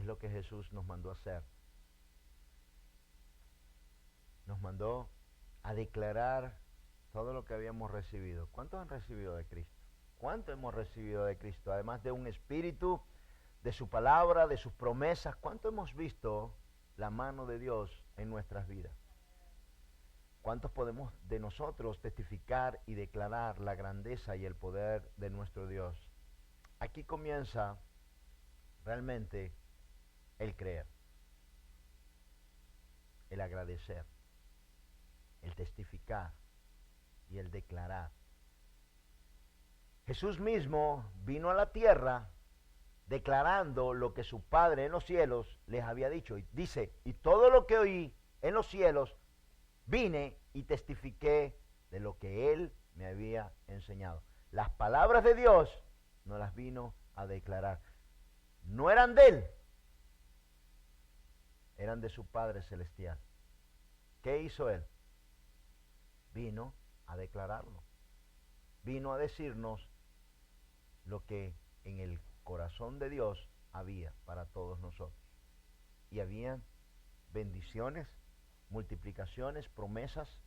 lo que Jesús nos mandó a hacer. Nos mandó a declarar todo lo que habíamos recibido. ¿Cuántos han recibido de Cristo? ¿Cuánto hemos recibido de Cristo? Además de un espíritu, de su palabra, de sus promesas, ¿cuánto hemos visto la mano de Dios en nuestras vidas? ¿Cuántos podemos de nosotros testificar y declarar la grandeza y el poder de nuestro Dios? Aquí comienza realmente el creer, el agradecer, el testificar y el declarar. Jesús mismo vino a la tierra declarando lo que su Padre en los cielos les había dicho. Y dice, y todo lo que oí en los cielos, vine y testifiqué de lo que Él me había enseñado. Las palabras de Dios no las vino a declarar. No eran de Él, eran de su Padre Celestial. ¿Qué hizo Él? Vino a declararlo. Vino a decirnos lo que en el corazón de Dios había para todos nosotros. Y habían bendiciones, multiplicaciones, promesas,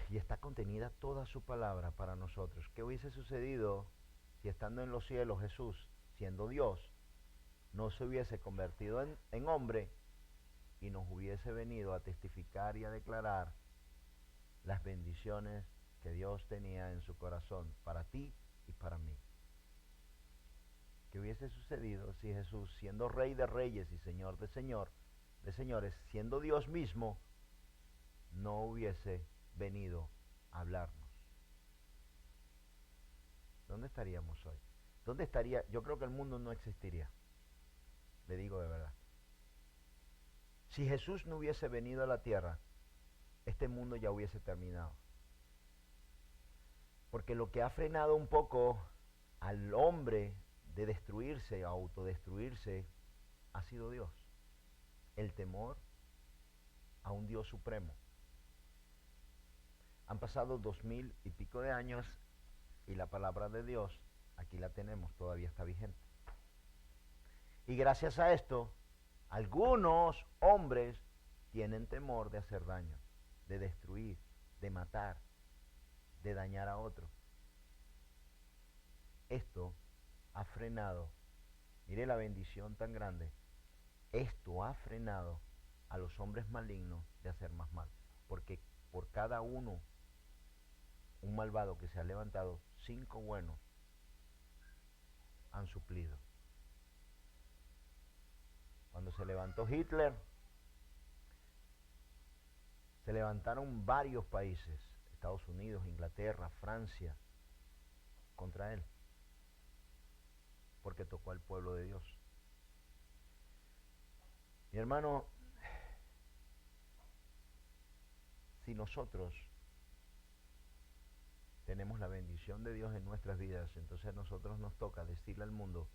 y está contenida toda su palabra para nosotros. ¿Qué hubiese sucedido si estando en los cielos Jesús, siendo Dios, no se hubiese convertido en hombre y nos hubiese venido a testificar y a declarar las bendiciones que Dios tenía en su corazón para ti y para mí? ¿Qué hubiese sucedido si Jesús, siendo Rey de Reyes y Señor de señores, siendo Dios mismo, no hubiese venido a hablarnos? ¿Dónde estaríamos hoy? ¿Dónde estaría? Yo creo que el mundo no existiría. Le digo de verdad. Si Jesús no hubiese venido a la tierra, este mundo ya hubiese terminado. Porque lo que ha frenado un poco al hombre de destruirse, autodestruirse, ha sido Dios. El temor a un Dios supremo. Han pasado 2000 y pico de años y la palabra de Dios, aquí la tenemos, todavía está vigente. Y gracias a esto, algunos hombres tienen temor de hacer daño, de destruir, de matar, de dañar a otro. Esto ha frenado, mire la bendición tan grande, esto ha frenado a los hombres malignos de hacer más mal, porque por cada uno, un malvado que se ha levantado, 5 buenos han suplido. Cuando se levantó Hitler, se levantaron varios países, Estados Unidos, Inglaterra, Francia, contra él, porque tocó al pueblo de Dios. Mi hermano, si nosotros tenemos la bendición de Dios en nuestras vidas, entonces a nosotros nos toca decirle al mundo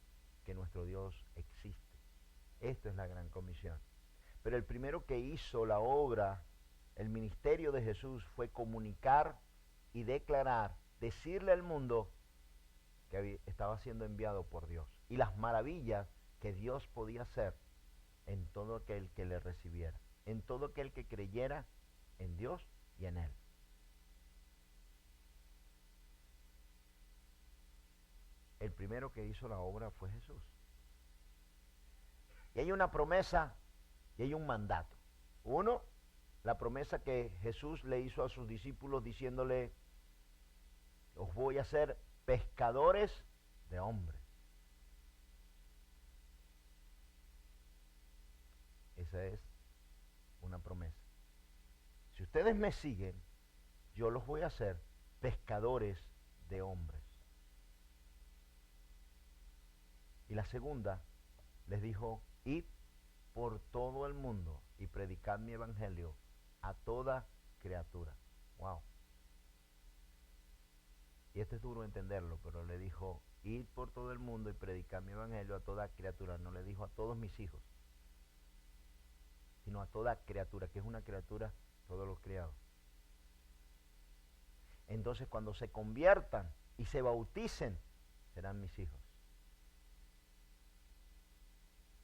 que nuestro Dios existe. Esto es la gran comisión. Pero el primero que hizo la obra, el ministerio de Jesús, fue comunicar y declarar, decirle al mundo que estaba siendo enviado por Dios y las maravillas que Dios podía hacer en todo aquel que le recibiera, en todo aquel que creyera en Dios y en Él. El primero que hizo la obra fue Jesús. Y hay una promesa y hay un mandato. Uno, la promesa que Jesús le hizo a sus discípulos diciéndole, os voy a hacer pescadores de hombres. Esa es una promesa. Si ustedes me siguen, yo los voy a hacer pescadores de hombres. Y la segunda, les dijo, id por todo el mundo y predicad mi evangelio a toda criatura. Wow. Y esto es duro entenderlo, pero le dijo, id por todo el mundo y predicad mi evangelio a toda criatura. No le dijo a todos mis hijos, sino a toda criatura. ¿Qué es una criatura? Todos los criados. Entonces cuando se conviertan y se bauticen, serán mis hijos.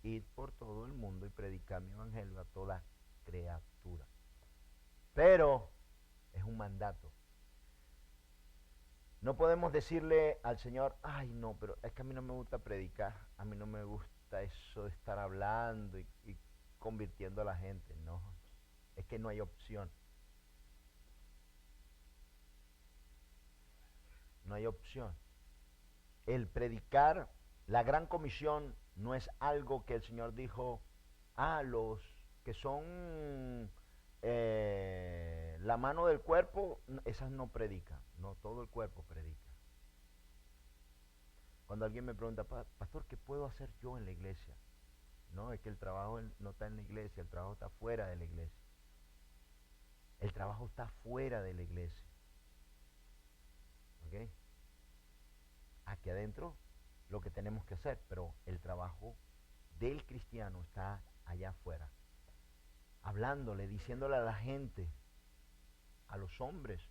id por todo el mundo y predicad mi evangelio a toda criatura. Pero es un mandato. No podemos decirle al Señor, ay no, pero es que a mí no me gusta predicar, a mí no me gusta eso de estar hablando y convirtiendo a la gente. No, es que no hay opción. No hay opción. El predicar, la gran comisión, no es algo que el Señor dijo, los que son la mano del cuerpo, esas no predican. No, todo el cuerpo predica. Cuando alguien me pregunta, pastor, ¿qué puedo hacer yo en la iglesia? No, es que el trabajo no está en la iglesia, el trabajo está fuera de la iglesia. El trabajo está fuera de la iglesia. ¿Ok? Aquí adentro lo que tenemos que hacer, pero el trabajo del cristiano está allá afuera. Hablándole, diciéndole a la gente, a los hombres,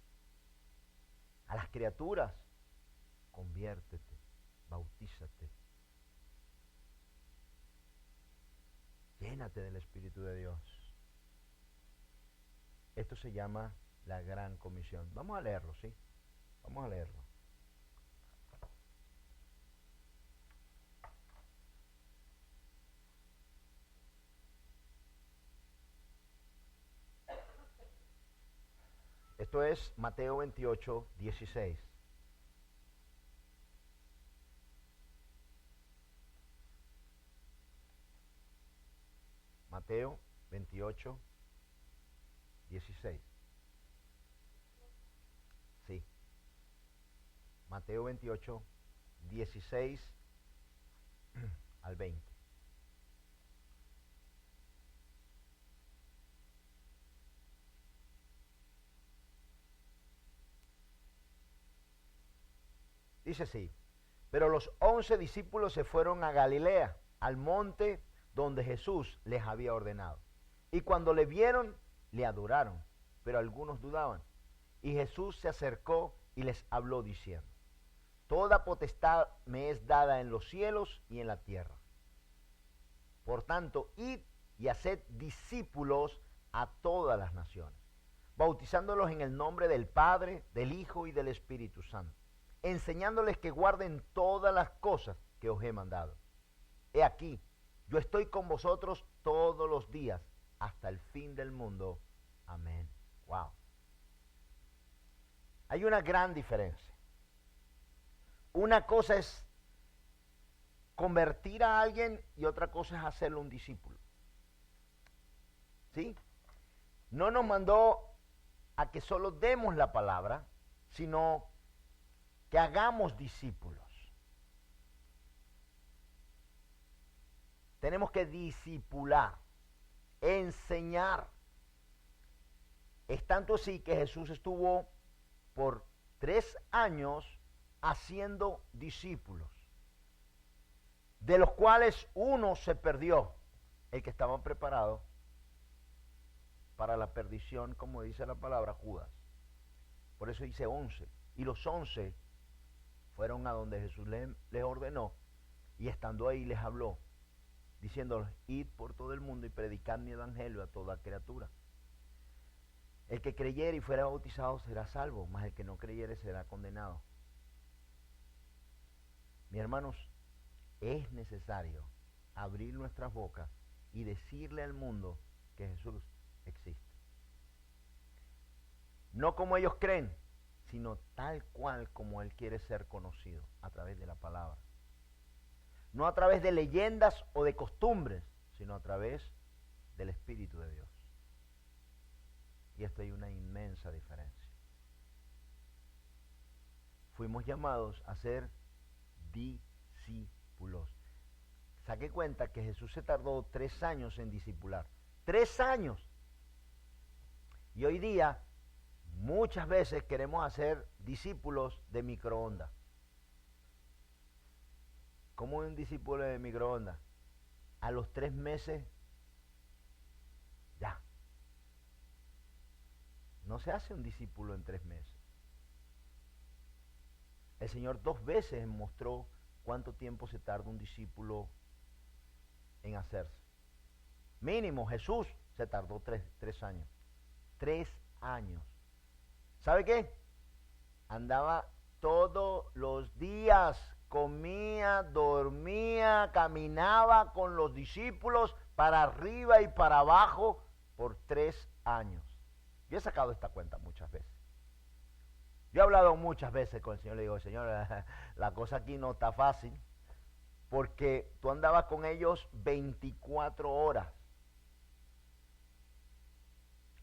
a las criaturas, conviértete, bautízate, llénate del Espíritu de Dios. Esto se llama la Gran Comisión. Vamos a leerlo, ¿sí? Vamos a leerlo. Esto es Mateo 28, 16. Mateo 28, 16. Sí. Mateo 28, 16 al 20. Dice así, pero los 11 discípulos se fueron a Galilea, al monte donde Jesús les había ordenado. Y cuando le vieron, le adoraron, pero algunos dudaban. Y Jesús se acercó y les habló diciendo, toda potestad me es dada en los cielos y en la tierra. Por tanto, id y haced discípulos a todas las naciones, bautizándolos en el nombre del Padre, del Hijo y del Espíritu Santo, enseñándoles que guarden todas las cosas que os he mandado. He aquí, yo estoy con vosotros todos los días hasta el fin del mundo. Amén. Wow. Hay una gran diferencia. Una cosa es convertir a alguien y otra cosa es hacerlo un discípulo. ¿Sí? No nos mandó a que solo demos la palabra, sino que hagamos discípulos. Tenemos que discipular, enseñar. Es tanto así que Jesús estuvo por 3 años haciendo discípulos, de los cuales uno se perdió, el que estaba preparado para la perdición, como dice la palabra, Judas. Por eso dice 11. Y los 11 fueron a donde Jesús les ordenó, y estando ahí les habló, diciéndoles, id por todo el mundo y predicad mi evangelio a toda criatura. El que creyere y fuera bautizado será salvo, mas el que no creyere será condenado. Mis hermanos, es necesario abrir nuestras bocas y decirle al mundo que Jesús existe. No como ellos creen, sino tal cual como Él quiere ser conocido, a través de la palabra. No a través de leyendas o de costumbres, sino a través del Espíritu de Dios. Y esto hay una inmensa diferencia. Fuimos llamados a ser discípulos. Saqué cuenta que Jesús se tardó 3 años en discipular. 3 años. Y hoy día muchas veces queremos hacer discípulos de microondas. ¿Cómo un discípulo de microondas? A los 3 meses, ya. No se hace un discípulo en 3 meses. El Señor 2 veces mostró cuánto tiempo se tarda un discípulo en hacerse. Mínimo, Jesús se tardó 3 años. 3 años. ¿Sabe qué? Andaba todos los días, comía, dormía, caminaba con los discípulos para arriba y para abajo por 3 años. Yo he sacado esta cuenta muchas veces. Yo he hablado muchas veces con el Señor, le digo, Señor, la cosa aquí no está fácil, porque tú andabas con ellos 24 horas,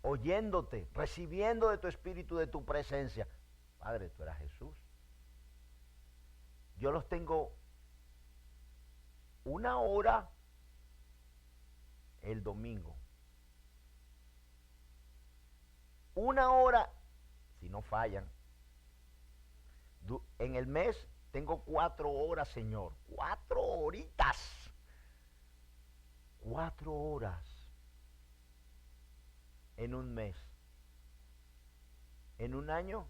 oyéndote, recibiendo de tu espíritu, de tu presencia. Padre, tú eras Jesús. Yo los tengo 1 hora el domingo. 1 hora, si no fallan. En el mes tengo 4 horas, Señor. 4 horitas. 4 horas. En un mes. En un año,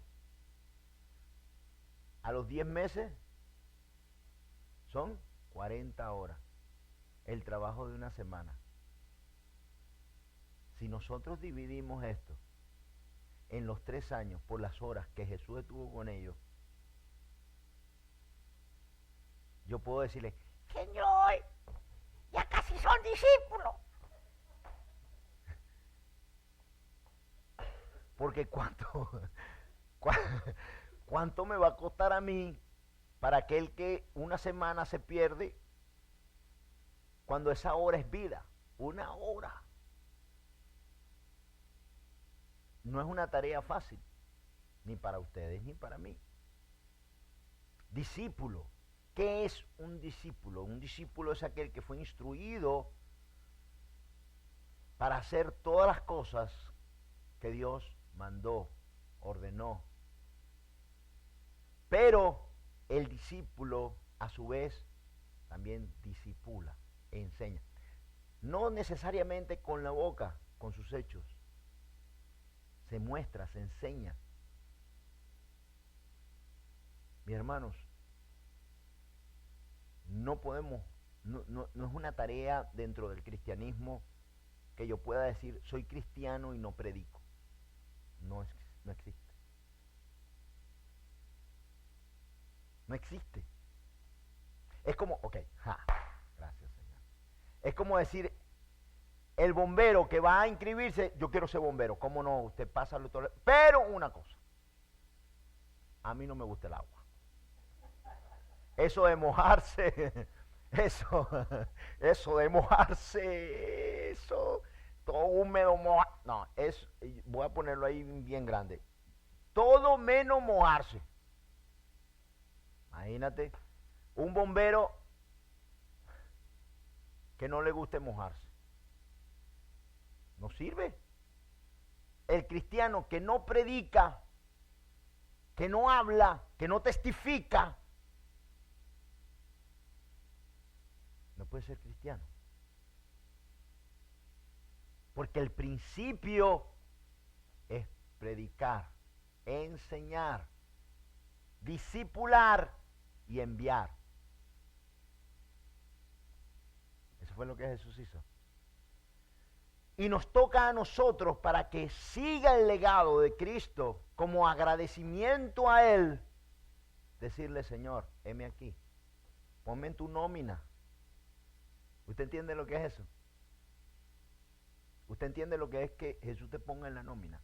a los 10 meses, son 40 horas. El trabajo de una semana. Si nosotros dividimos esto en los 3 años por las horas que Jesús estuvo con ellos, yo puedo decirle, Señor, ya casi son discípulos. Porque ¿cuánto me va a costar a mí para aquel que una semana se pierde cuando esa hora es vida? 1 hora. No es una tarea fácil, ni para ustedes ni para mí. Discípulo. ¿Qué es un discípulo? Un discípulo es aquel que fue instruido para hacer todas las cosas que Dios mandó, ordenó. Pero el discípulo, a su vez, también discipula, enseña. No necesariamente con la boca, con sus hechos. Se muestra, se enseña. Mis hermanos, no podemos, no es una tarea dentro del cristianismo que yo pueda decir, soy cristiano y no predico. No existe. No existe. Es como, gracias Señor. Es como decir, el bombero que va a inscribirse, yo quiero ser bombero. ¿Cómo no? Usted pasa todo. Pero una cosa, a mí no me gusta el agua. Eso de mojarse, eso de mojarse, eso, todo húmedo, no, voy a ponerlo ahí bien grande. Todo menos mojarse. Imagínate, un bombero que no le guste mojarse. No sirve. El cristiano que no predica, que no habla, que no testifica, no puede ser cristiano. Porque el principio es predicar, enseñar, discipular y enviar. Eso fue lo que Jesús hizo. Y nos toca a nosotros, para que siga el legado de Cristo, como agradecimiento a Él, decirle, Señor, heme aquí, ponme en tu nómina. ¿Usted entiende lo que es eso? ¿Usted entiende lo que es que Jesús te ponga en la nómina?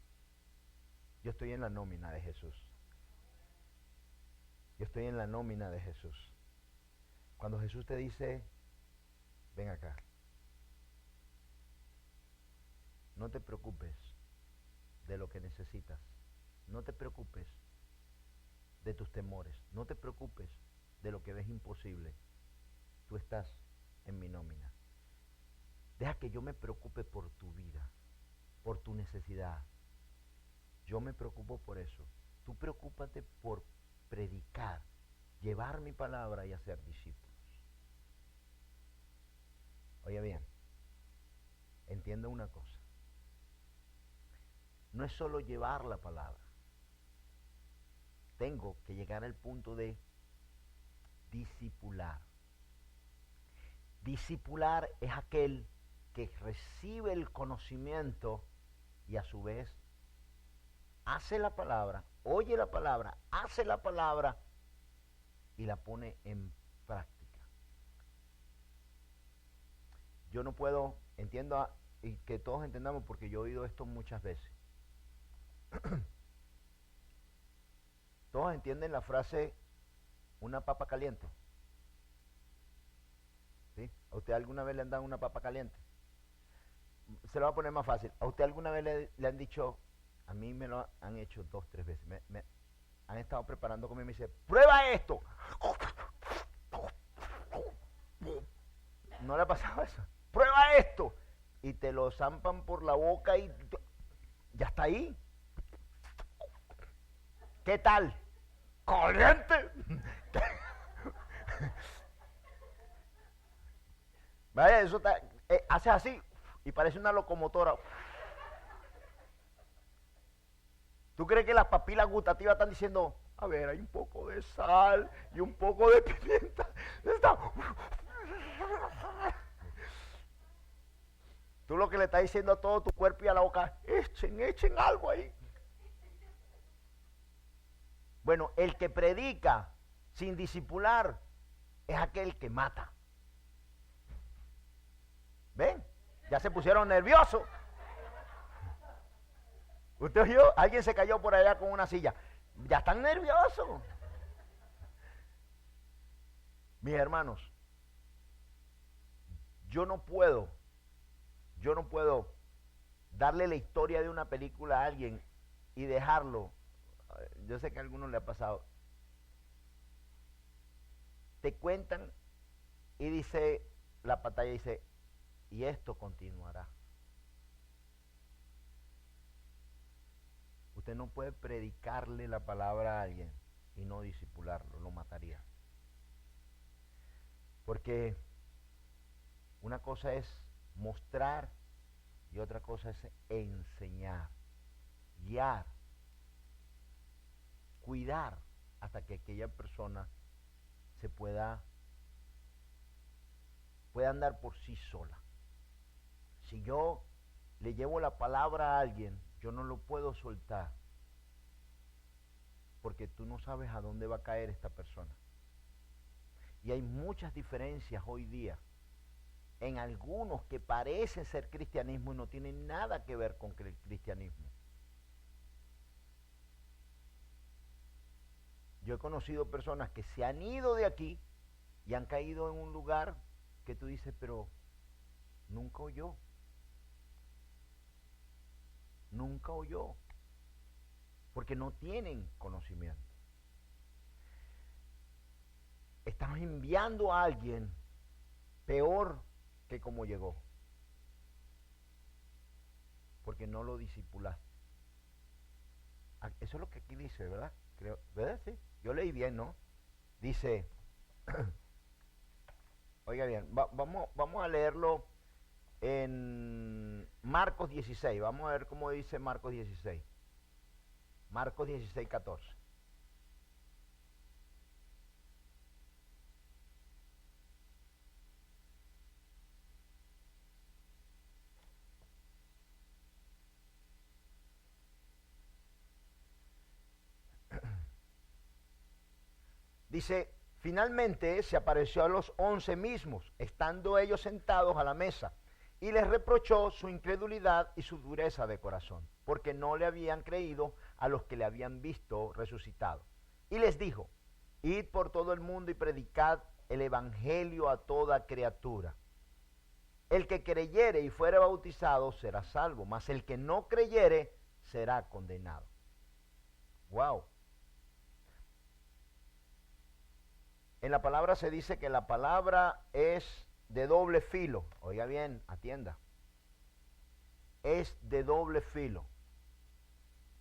Yo estoy en la nómina de Jesús. Yo estoy en la nómina de Jesús. Cuando Jesús te dice, ven acá, no te preocupes de lo que necesitas. No te preocupes de tus temores. No te preocupes de lo que ves imposible. Tú estás en mi nómina. Deja que yo me preocupe por tu vida, por tu necesidad. Yo me preocupo por eso. Tú preocúpate por predicar, llevar mi palabra y hacer discípulos. Oye bien, entienda una cosa. No es solo llevar la palabra. Tengo que llegar al punto de discipular. Discipular es aquel que recibe el conocimiento y a su vez hace la palabra, oye la palabra, hace la palabra y la pone en práctica. Yo no puedo, y que todos entendamos porque yo he oído esto muchas veces. Todos entienden la frase una papa caliente. ¿Sí? ¿A usted alguna vez le han dado una papa caliente? Se lo voy a poner más fácil. ¿A usted alguna vez le han dicho, a mí me lo han hecho 2, 3 veces, me han estado preparando comida y me dice, prueba esto? ¿No le ha pasado eso? Prueba esto. Y te lo zampan por la boca y ya está ahí. ¿Qué tal? ¡Caliente! Vaya, eso hace así y parece una locomotora. ¿Tú crees que las papilas gustativas están diciendo, a ver, hay un poco de sal y un poco de pimienta? Tú lo que le estás diciendo a todo tu cuerpo y a la boca, echen algo ahí. Bueno, el que predica sin discipular es aquel que mata. ¿Ven? Ya se pusieron nerviosos. ¿Usted oyó? Alguien se cayó por allá con una silla. Ya están nerviosos. Mis hermanos, yo no puedo darle la historia de una película a alguien y dejarlo. Yo sé que a algunos le ha pasado. Te cuentan y dice, la pantalla dice, y esto continuará. Usted no puede predicarle la palabra a alguien y no discipularlo, lo mataría. Porque una cosa es mostrar y otra cosa es enseñar, guiar, cuidar hasta que aquella persona se pueda andar por sí sola. Si yo le llevo la palabra a alguien, yo no lo puedo soltar porque tú no sabes a dónde va a caer esta persona. Y hay muchas diferencias hoy día en algunos que parecen ser cristianismo y no tienen nada que ver con el cristianismo. Yo he conocido personas que se han ido de aquí y han caído en un lugar que tú dices, pero nunca oyó. Nunca oyó. Porque no tienen conocimiento. Estamos enviando a alguien peor que como llegó. Porque no lo discipulaste. Eso es lo que aquí dice, ¿verdad? Creo, ¿verdad? Sí. Yo leí bien, ¿no? Dice, oiga bien, vamos a leerlo en Marcos 16. Vamos a ver cómo dice Marcos 16. Marcos 16, 14. Dice, finalmente se apareció a los 11 mismos, estando ellos sentados a la mesa, y les reprochó su incredulidad y su dureza de corazón, porque no le habían creído a los que le habían visto resucitado. Y les dijo, id por todo el mundo y predicad el evangelio a toda criatura. El que creyere y fuere bautizado será salvo, mas el que no creyere será condenado. Wow. En la palabra se dice que la palabra es de doble filo. Oiga bien, atienda. Es de doble filo.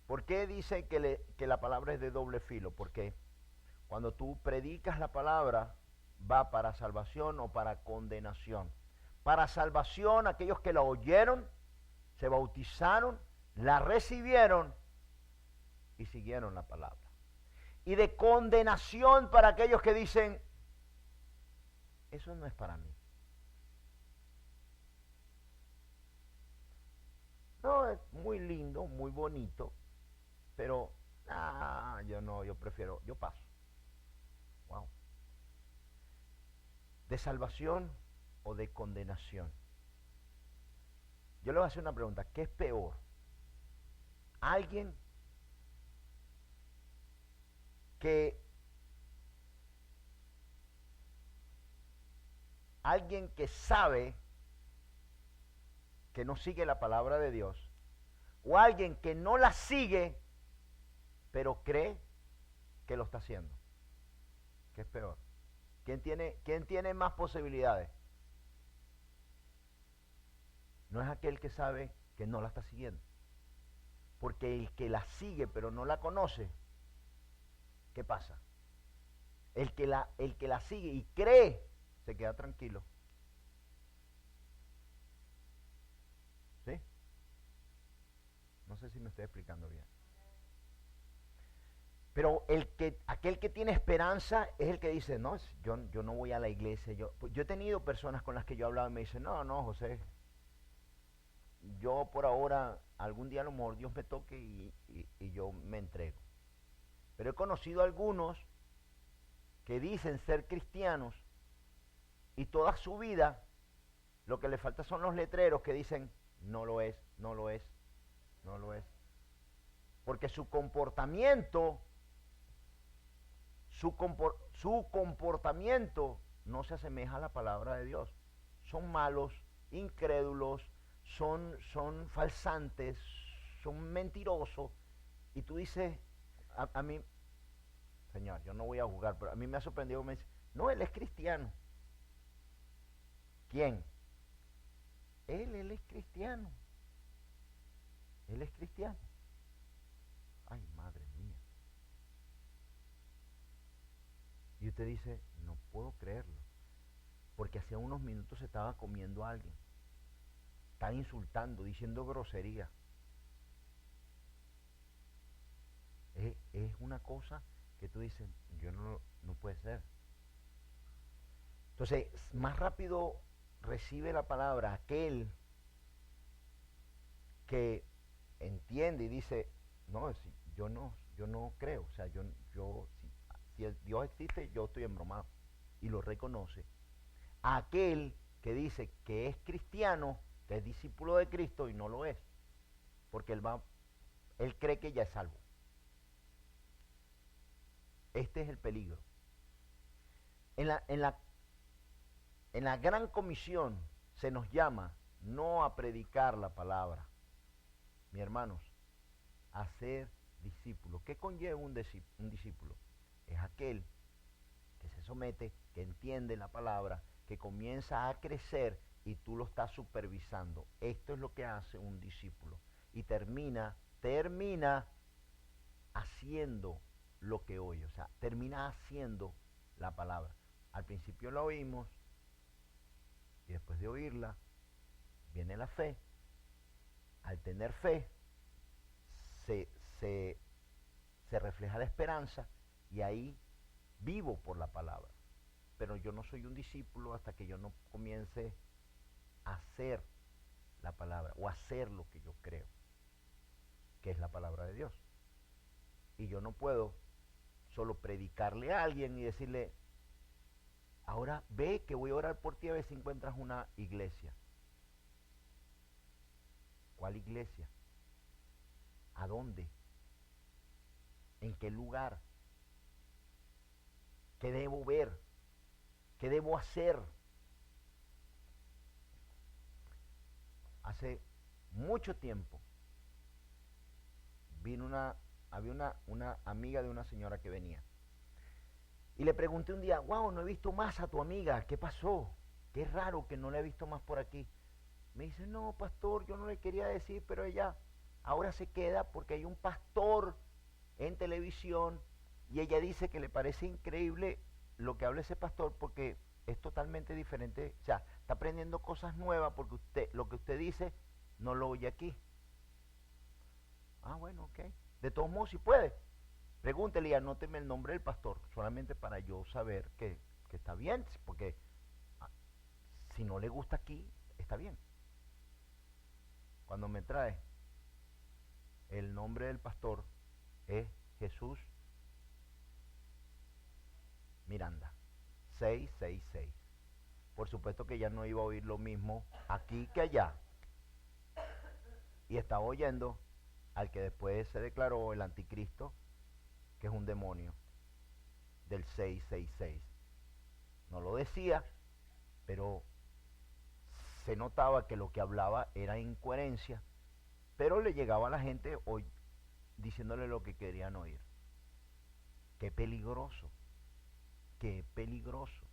¿Por qué dice que la palabra es de doble filo? Porque cuando tú predicas la palabra, va para salvación o para condenación. Para salvación, aquellos que la oyeron, se bautizaron, la recibieron y siguieron la palabra. Y de condenación para aquellos que dicen, eso no es para mí. bonito, pero yo prefiero, yo paso. Wow. ¿De salvación o de condenación? Yo le voy a hacer una pregunta, ¿qué es peor? Alguien que sabe que no sigue la palabra de Dios, o alguien que no la sigue, pero cree que lo está haciendo. ¿Qué es peor? ¿Quién tiene más posibilidades? No es aquel que sabe que no la está siguiendo. Porque el que la sigue pero no la conoce, ¿qué pasa? El que la sigue y cree, se queda tranquilo. ¿Sí? No sé si me estoy explicando bien. Pero aquel que tiene esperanza es el que dice, no, yo no voy a la iglesia. Yo he tenido personas con las que yo he hablado y me dicen, no, José, yo por ahora, algún día a lo mejor Dios me toque y yo me entrego. Pero he conocido a algunos que dicen ser cristianos y toda su vida lo que le falta son los letreros que dicen, no lo es, no lo es, no lo es. Porque su comportamiento no se asemeja a la palabra de Dios. Son malos, incrédulos, son falsantes, son mentirosos. Y tú dices, a mí, Señor, yo no voy a juzgar, pero a mí me ha sorprendido, me dice, no, él es cristiano. ¿Quién? Él es cristiano. Él es cristiano. Ay, madre mía. Y usted dice, no puedo creerlo. Porque hacía unos minutos se estaba comiendo a alguien. Está insultando, diciendo grosería. Es una cosa que tú dices, no puede ser. Entonces, más rápido recibe la palabra aquel que entiende y dice, no, yo no creo, o sea, si Dios existe, yo estoy embromado, y lo reconoce. Aquel que dice que es cristiano, que es discípulo de Cristo y no lo es, porque él cree que ya es salvo. Este es el peligro. En la gran comisión se nos llama no a predicar la palabra, mis hermanos, a ser discípulos. ¿Qué conlleva un discípulo? Es aquel que se somete, que entiende la palabra, que comienza a crecer y tú lo estás supervisando. Esto es lo que hace un discípulo. Y termina haciendo lo que oye, o sea, termina haciendo la palabra. Al principio la oímos y después de oírla viene la fe. Al tener fe se refleja la esperanza y ahí vivo por la palabra. Pero yo no soy un discípulo hasta que yo no comience a hacer la palabra o a hacer lo que yo creo, que es la palabra de Dios. Y yo no puedo solo predicarle a alguien y decirle, ahora ve que voy a orar por ti a ver si encuentras una iglesia. ¿Cuál iglesia? ¿A dónde? ¿En qué lugar? ¿Qué debo ver? ¿Qué debo hacer? Hace mucho tiempo había una amiga de una señora que venía. Y le pregunté un día, wow, no he visto más a tu amiga, ¿qué pasó? Qué raro que no la he visto más por aquí. Me dice, no, pastor, yo no le quería decir, pero ella ahora se queda porque hay un pastor en televisión y ella dice que le parece increíble lo que habla ese pastor porque es totalmente diferente, o sea, está aprendiendo cosas nuevas porque lo que usted dice no lo oye aquí. Ah, bueno, ok. De todos modos, si puede, pregúntele y anóteme el nombre del pastor, solamente para yo saber que está bien, porque si no le gusta aquí, está bien. Cuando me trae el nombre del pastor es Jesús Miranda, 666. Por supuesto que ya no iba a oír lo mismo aquí que allá. Y estaba oyendo al que después se declaró el anticristo, que es un demonio, del 666. No lo decía, pero se notaba que lo que hablaba era incoherencia, pero le llegaba a la gente hoy diciéndole lo que querían oír. Qué peligroso, qué peligroso.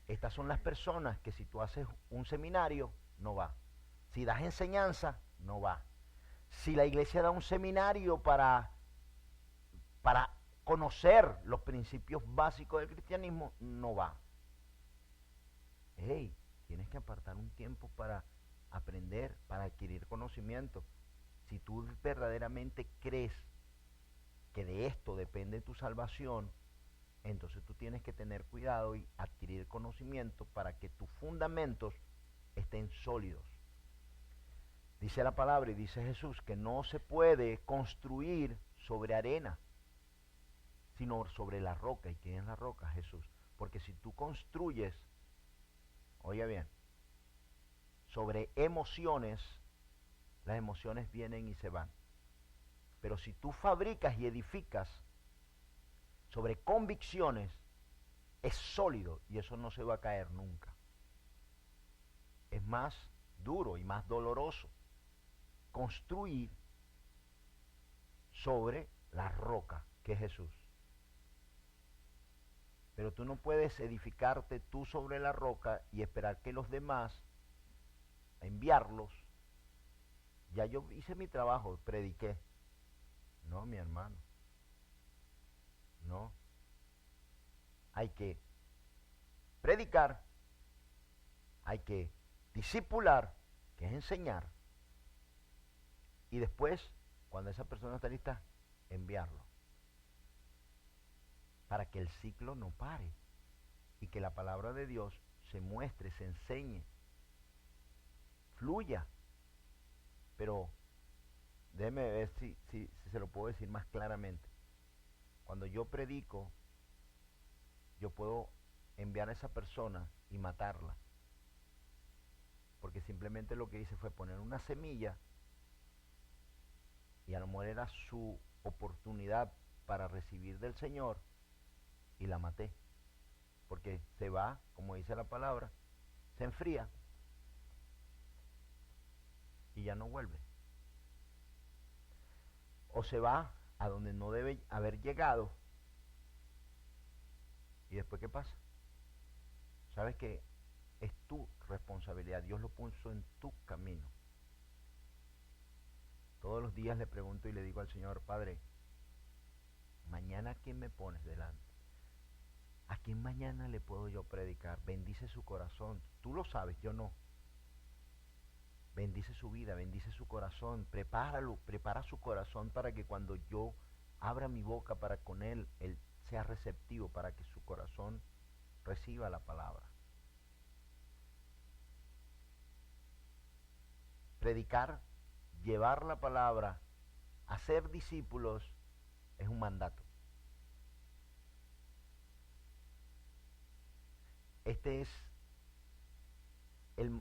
Estas son las personas que si tú haces un seminario, no va. Si das enseñanza, no va. Si la iglesia da un seminario para conocer los principios básicos del cristianismo, no va. Hey, tienes que apartar un tiempo para aprender, para adquirir conocimiento. Si tú verdaderamente crees que de esto depende tu salvación, entonces tú tienes que tener cuidado y adquirir conocimiento para que tus fundamentos estén sólidos. Dice la palabra y dice Jesús que no se puede construir sobre arena, sino sobre la roca. ¿Y quién es la roca? Jesús. Porque si tú construyes, oye bien, sobre emociones, las emociones vienen y se van. Pero si tú fabricas y edificas sobre convicciones, es sólido y eso no se va a caer nunca. Es más duro y más doloroso construir sobre la roca que es Jesús. Pero tú no puedes edificarte tú sobre la roca y esperar que los demás, enviarlos. Ya yo hice mi trabajo, prediqué. No, mi hermano. No. Hay que predicar, hay que discipular, que es enseñar. Y después, cuando esa persona está lista, enviarlo. Para que el ciclo no pare. Y que la palabra de Dios se muestre, se enseñe, fluya. Pero déjeme ver si se lo puedo decir más claramente. Cuando yo predico, yo puedo enviar a esa persona y matarla. Porque simplemente lo que hice fue poner una semilla y a lo mejor era su oportunidad para recibir del Señor y la maté. Porque se va, como dice la palabra, se enfría y ya no vuelve. O se va a donde no debe haber llegado. ¿Y después qué pasa? Sabes que es tu responsabilidad. Dios lo puso en tu camino. Todos los días le pregunto y le digo al Señor, Padre, mañana ¿a quién me pones delante? ¿A quién mañana le puedo yo predicar? Bendice su corazón. Tú lo sabes, yo no. Bendice su vida, bendice su corazón. Prepáralo, prepara su corazón para que cuando yo abra mi boca para con él sea receptivo, para que su corazón reciba la palabra. Predicar, llevar la palabra, hacer discípulos, es un mandato. Este es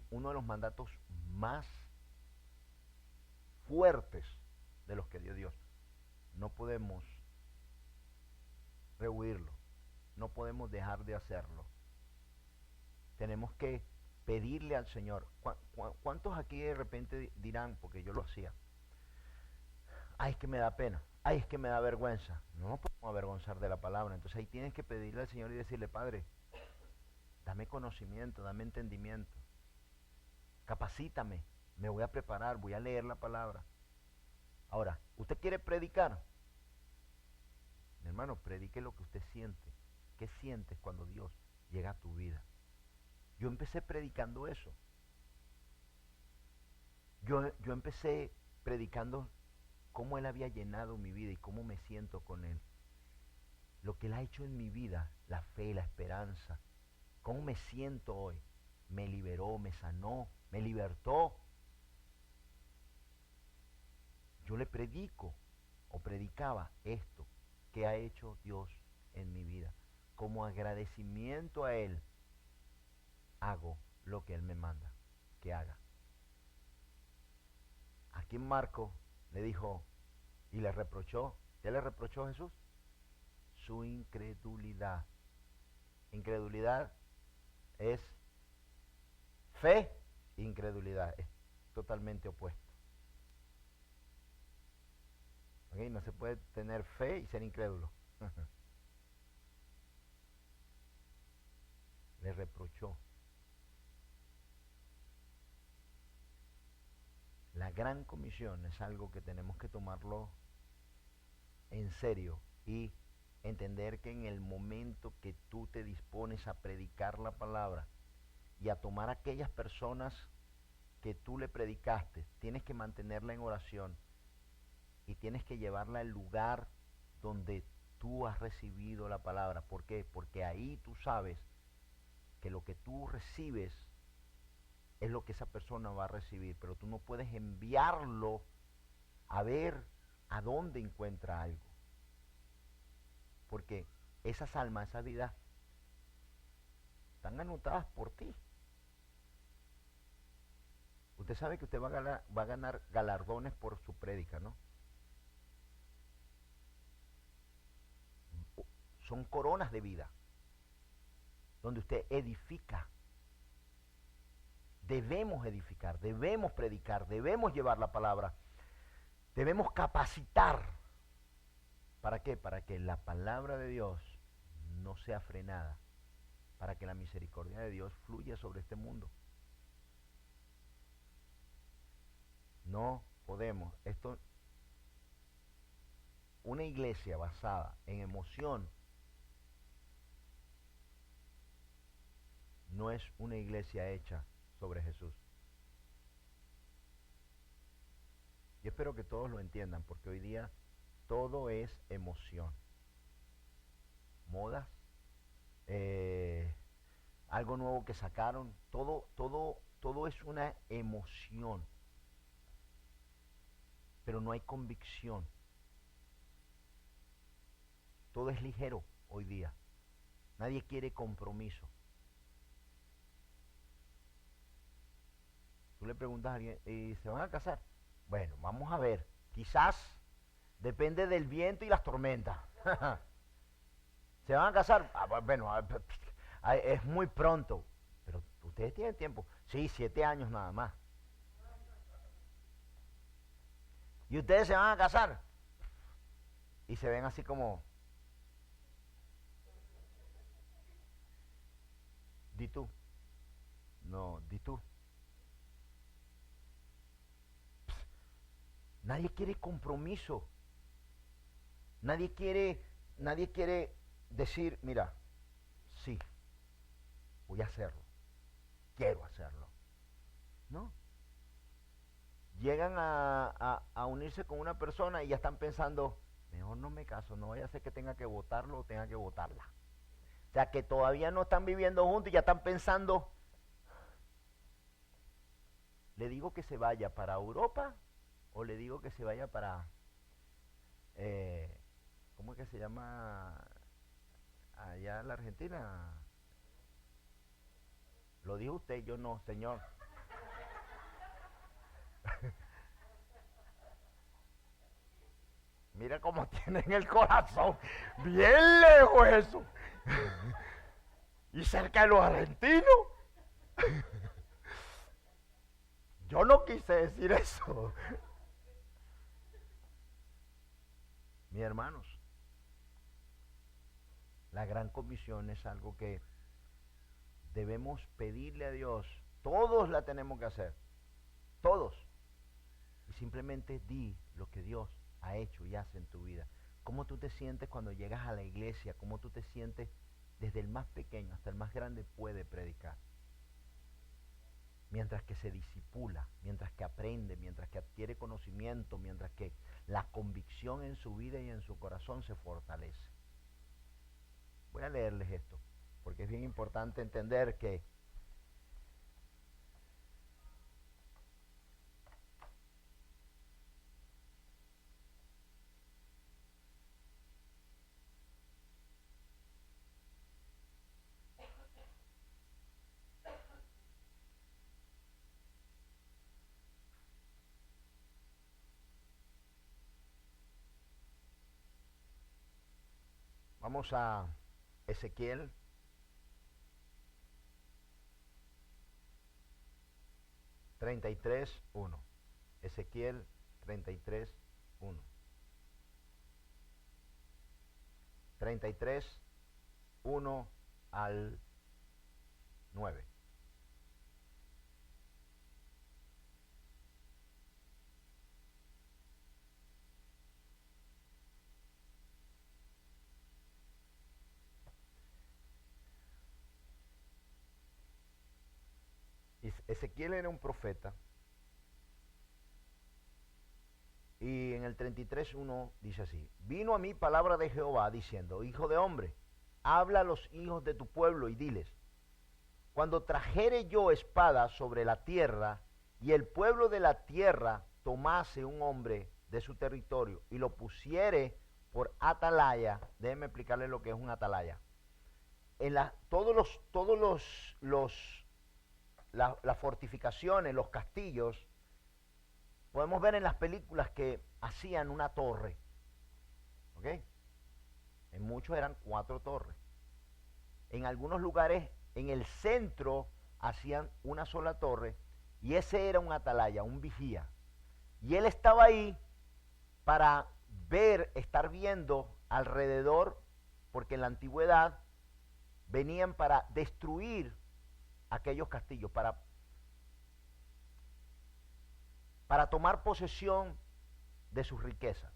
uno de los mandatos más fuertes de los que dio Dios. No podemos rehuirlo, no podemos dejar de hacerlo. Tenemos que pedirle al Señor. ¿Cuántos aquí de repente dirán, porque yo lo hacía, ay, es que me da pena, ay, es que me da vergüenza? No nos podemos avergonzar de la palabra. Entonces ahí tienes que pedirle al Señor y decirle, Padre, dame conocimiento, dame entendimiento, capacítame, me voy a preparar, voy a leer la palabra. Ahora, ¿usted quiere predicar? Mi hermano, predique lo que usted siente. ¿Qué sientes cuando Dios llega a tu vida? Yo empecé predicando eso. Yo empecé predicando cómo Él había llenado mi vida y cómo me siento con Él. Lo que Él ha hecho en mi vida, la fe, la esperanza. Cómo me siento hoy. Me liberó, me sanó, me libertó. yo le predico o predicaba esto que ha hecho Dios en mi vida. Como agradecimiento a Él, hago lo que Él me manda que haga. Aquí Marco le dijo y le reprochó. ¿Qué le reprochó Jesús? Su incredulidad. Incredulidad es fe, incredulidad es totalmente opuesto. ¿Okay? No se puede tener fe y ser incrédulo. Le reprochó. La gran comisión es algo que tenemos que tomarlo en serio y entender que en el momento que tú te dispones a predicar la palabra y a tomar a aquellas personas que tú le predicaste, tienes que mantenerla en oración y tienes que llevarla al lugar donde tú has recibido la palabra. ¿Por qué? Porque ahí tú sabes que lo que tú recibes es lo que esa persona va a recibir, pero tú no puedes enviarlo a ver a dónde encuentra algo. Porque esas almas, esas vidas, están anotadas por ti. Usted sabe que usted va a ganar galardones por su prédica, ¿no? Son coronas de vida, donde usted edifica. Debemos edificar, debemos predicar, debemos llevar la palabra, debemos capacitar. ¿Para qué? Para que la palabra de Dios no sea frenada, para que la misericordia de Dios fluya sobre este mundo. No podemos, una iglesia basada en emoción no es una iglesia hecha sobre Jesús. Yo espero que todos lo entiendan, porque hoy día todo es emoción. Modas, algo nuevo que sacaron, todo es una emoción. Pero no hay convicción. Todo es ligero hoy día. Nadie quiere compromiso. Tú le preguntas a alguien, ¿y se van a casar? Bueno, vamos a ver. Quizás depende del viento y las tormentas. ¿Se van a casar? Bueno, es muy pronto. Pero ustedes tienen tiempo. Sí, 7 años nada más. ¿Y ustedes se van a casar? Y se ven así como... Di tú. No, di tú. Nadie quiere compromiso. Nadie quiere decir, mira, sí, voy a hacerlo. Quiero hacerlo. ¿No? Llegan a unirse con una persona y ya están pensando, mejor no me caso, no vaya a ser que tenga que votarlo o tenga que votarla. O sea, que todavía no están viviendo juntos y ya están pensando, ¿le digo que se vaya para Europa o le digo que se vaya para, ¿cómo es que se llama allá en la Argentina? Lo dijo usted, yo no, señor. Mira cómo tienen el corazón. Bien lejos eso. Y cerca de los argentinos. Yo no quise decir eso. Mis hermanos, la gran comisión es algo que debemos pedirle a Dios. Todos la tenemos que hacer. Todos. Y simplemente di lo que Dios ha hecho y hace en tu vida. ¿Cómo tú te sientes cuando llegas a la iglesia? ¿Cómo tú te sientes? Desde el más pequeño hasta el más grande puede predicar. Mientras que se disipula, mientras que aprende, mientras que adquiere conocimiento, mientras que la convicción en su vida y en su corazón se fortalece. Voy a leerles esto, porque es bien importante entender que Vamos a Ezequiel 33:1. Ezequiel 33:1. 33:1 al 9. Ezequiel era un profeta y en el 33:1 dice así: vino a mí palabra de Jehová diciendo, hijo de hombre, habla a los hijos de tu pueblo y diles, cuando trajere yo espada sobre la tierra y el pueblo de la tierra tomase un hombre de su territorio y lo pusiere por atalaya. Déjenme explicarles lo que es un atalaya. Las fortificaciones, los castillos, podemos ver en las películas que hacían una torre, ¿ok? En muchos eran 4 torres. En algunos lugares, en el centro, hacían una sola torre, y ese era un atalaya, un vigía. Y él estaba ahí para estar viendo alrededor, porque en la antigüedad venían para destruir aquellos castillos, para tomar posesión de sus riquezas.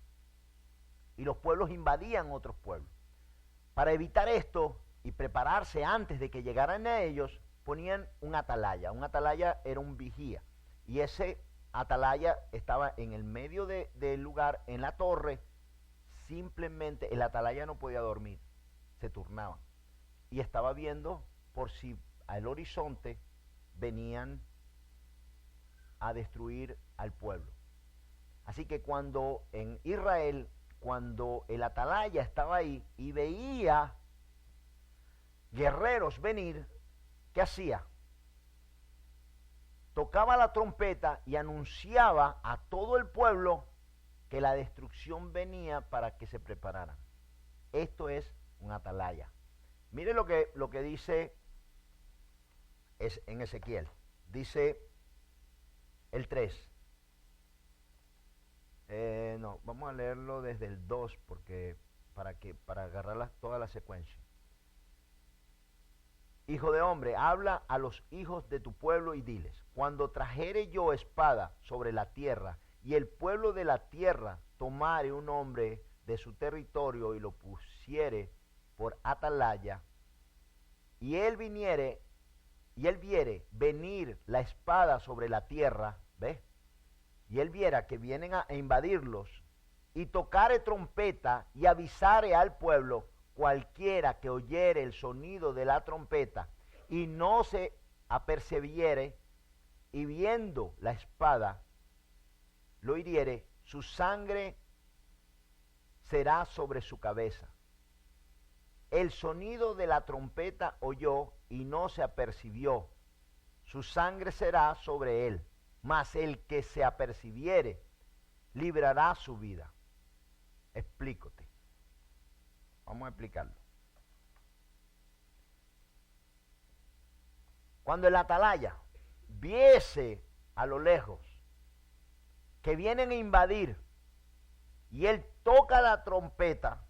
Y los pueblos invadían otros pueblos. Para evitar esto y prepararse antes de que llegaran a ellos, ponían un atalaya. Un atalaya era un vigía. Y ese atalaya estaba en el medio del lugar, en la torre. Simplemente el atalaya no podía dormir, se turnaban. Y estaba viendo por si al horizonte venían a destruir al pueblo. Así que cuando en Israel, cuando el atalaya estaba ahí y veía guerreros venir, ¿qué hacía? Tocaba la trompeta y anunciaba a todo el pueblo que la destrucción venía para que se prepararan. Esto es un atalaya. Mire lo que dice en Ezequiel. Dice el 3. No, vamos a leerlo desde el 2 porque para agarrar toda la secuencia. Hijo de hombre, habla a los hijos de tu pueblo y diles, cuando trajere yo espada sobre la tierra y el pueblo de la tierra tomare un hombre de su territorio y lo pusiere por atalaya, y él viere venir la espada sobre la tierra, ¿ves? Y él viera que vienen a invadirlos, y tocare trompeta y avisare al pueblo, cualquiera que oyere el sonido de la trompeta y no se apercibiere, y viendo la espada lo hiriere, su sangre será sobre su cabeza. El sonido de la trompeta oyó y no se apercibió, su sangre será sobre él, mas el que se apercibiere librará su vida. Explícote. Vamos a explicarlo. Cuando el atalaya viese a lo lejos que vienen a invadir y él toca la trompeta,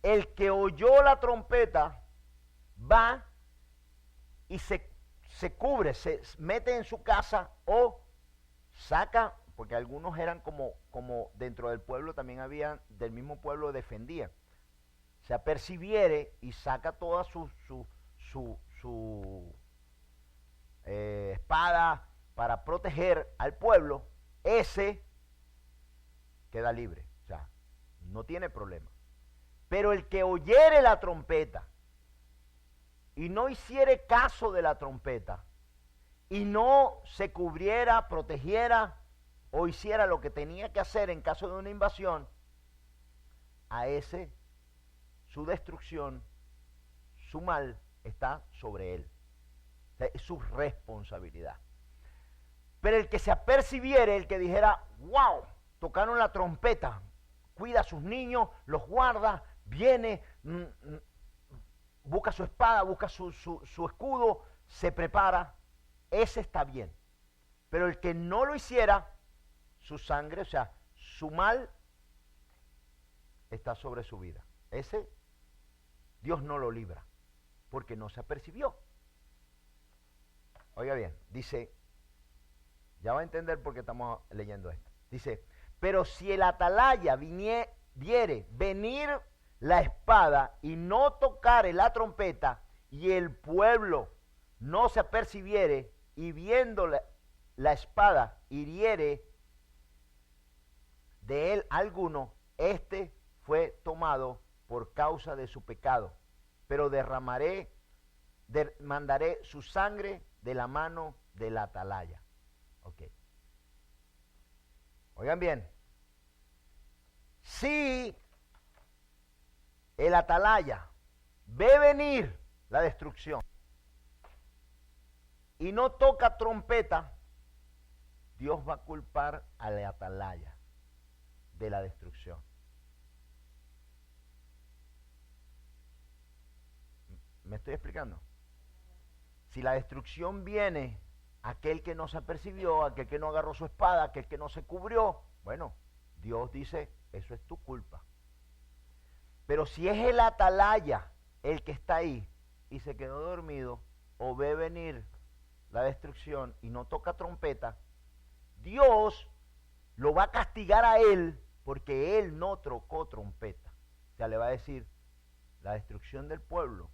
el que oyó la trompeta va y se cubre, se mete en su casa o saca, porque algunos eran como dentro del pueblo también había, del mismo pueblo defendían, se apercibiere y saca toda su espada para proteger al pueblo, ese queda libre, o sea, no tiene problema. Pero el que oyere la trompeta y no hiciere caso de la trompeta y no se cubriera, protegiera o hiciera lo que tenía que hacer en caso de una invasión, a ese su destrucción, su mal está sobre él. O sea, es su responsabilidad. Pero el que se apercibiere, el que dijera, wow, tocaron la trompeta, cuida a sus niños, los guarda, viene, busca su espada, busca su escudo, se prepara, ese está bien. Pero el que no lo hiciera, su sangre, o sea, su mal está sobre su vida. Ese Dios no lo libra, porque no se apercibió. Oiga bien, dice, ya va a entender por qué estamos leyendo esto. Dice, pero si el atalaya viere venir la espada y no tocare la trompeta, y el pueblo no se apercibiere, y viendo la espada hiriere de él alguno, este fue tomado por causa de su pecado, pero demandaré su sangre de la mano del atalaya. Ok. Oigan bien, si el atalaya ve venir la destrucción y no toca trompeta, Dios va a culpar al atalaya de la destrucción. ¿Me estoy explicando? Si la destrucción viene, aquel que no se apercibió, aquel que no agarró su espada, aquel que no se cubrió, bueno, Dios dice, eso es tu culpa. Pero si es el atalaya el que está ahí y se quedó dormido o ve venir la destrucción y no toca trompeta, Dios lo va a castigar a él porque él no tocó trompeta. O sea, le va a decir, la destrucción del pueblo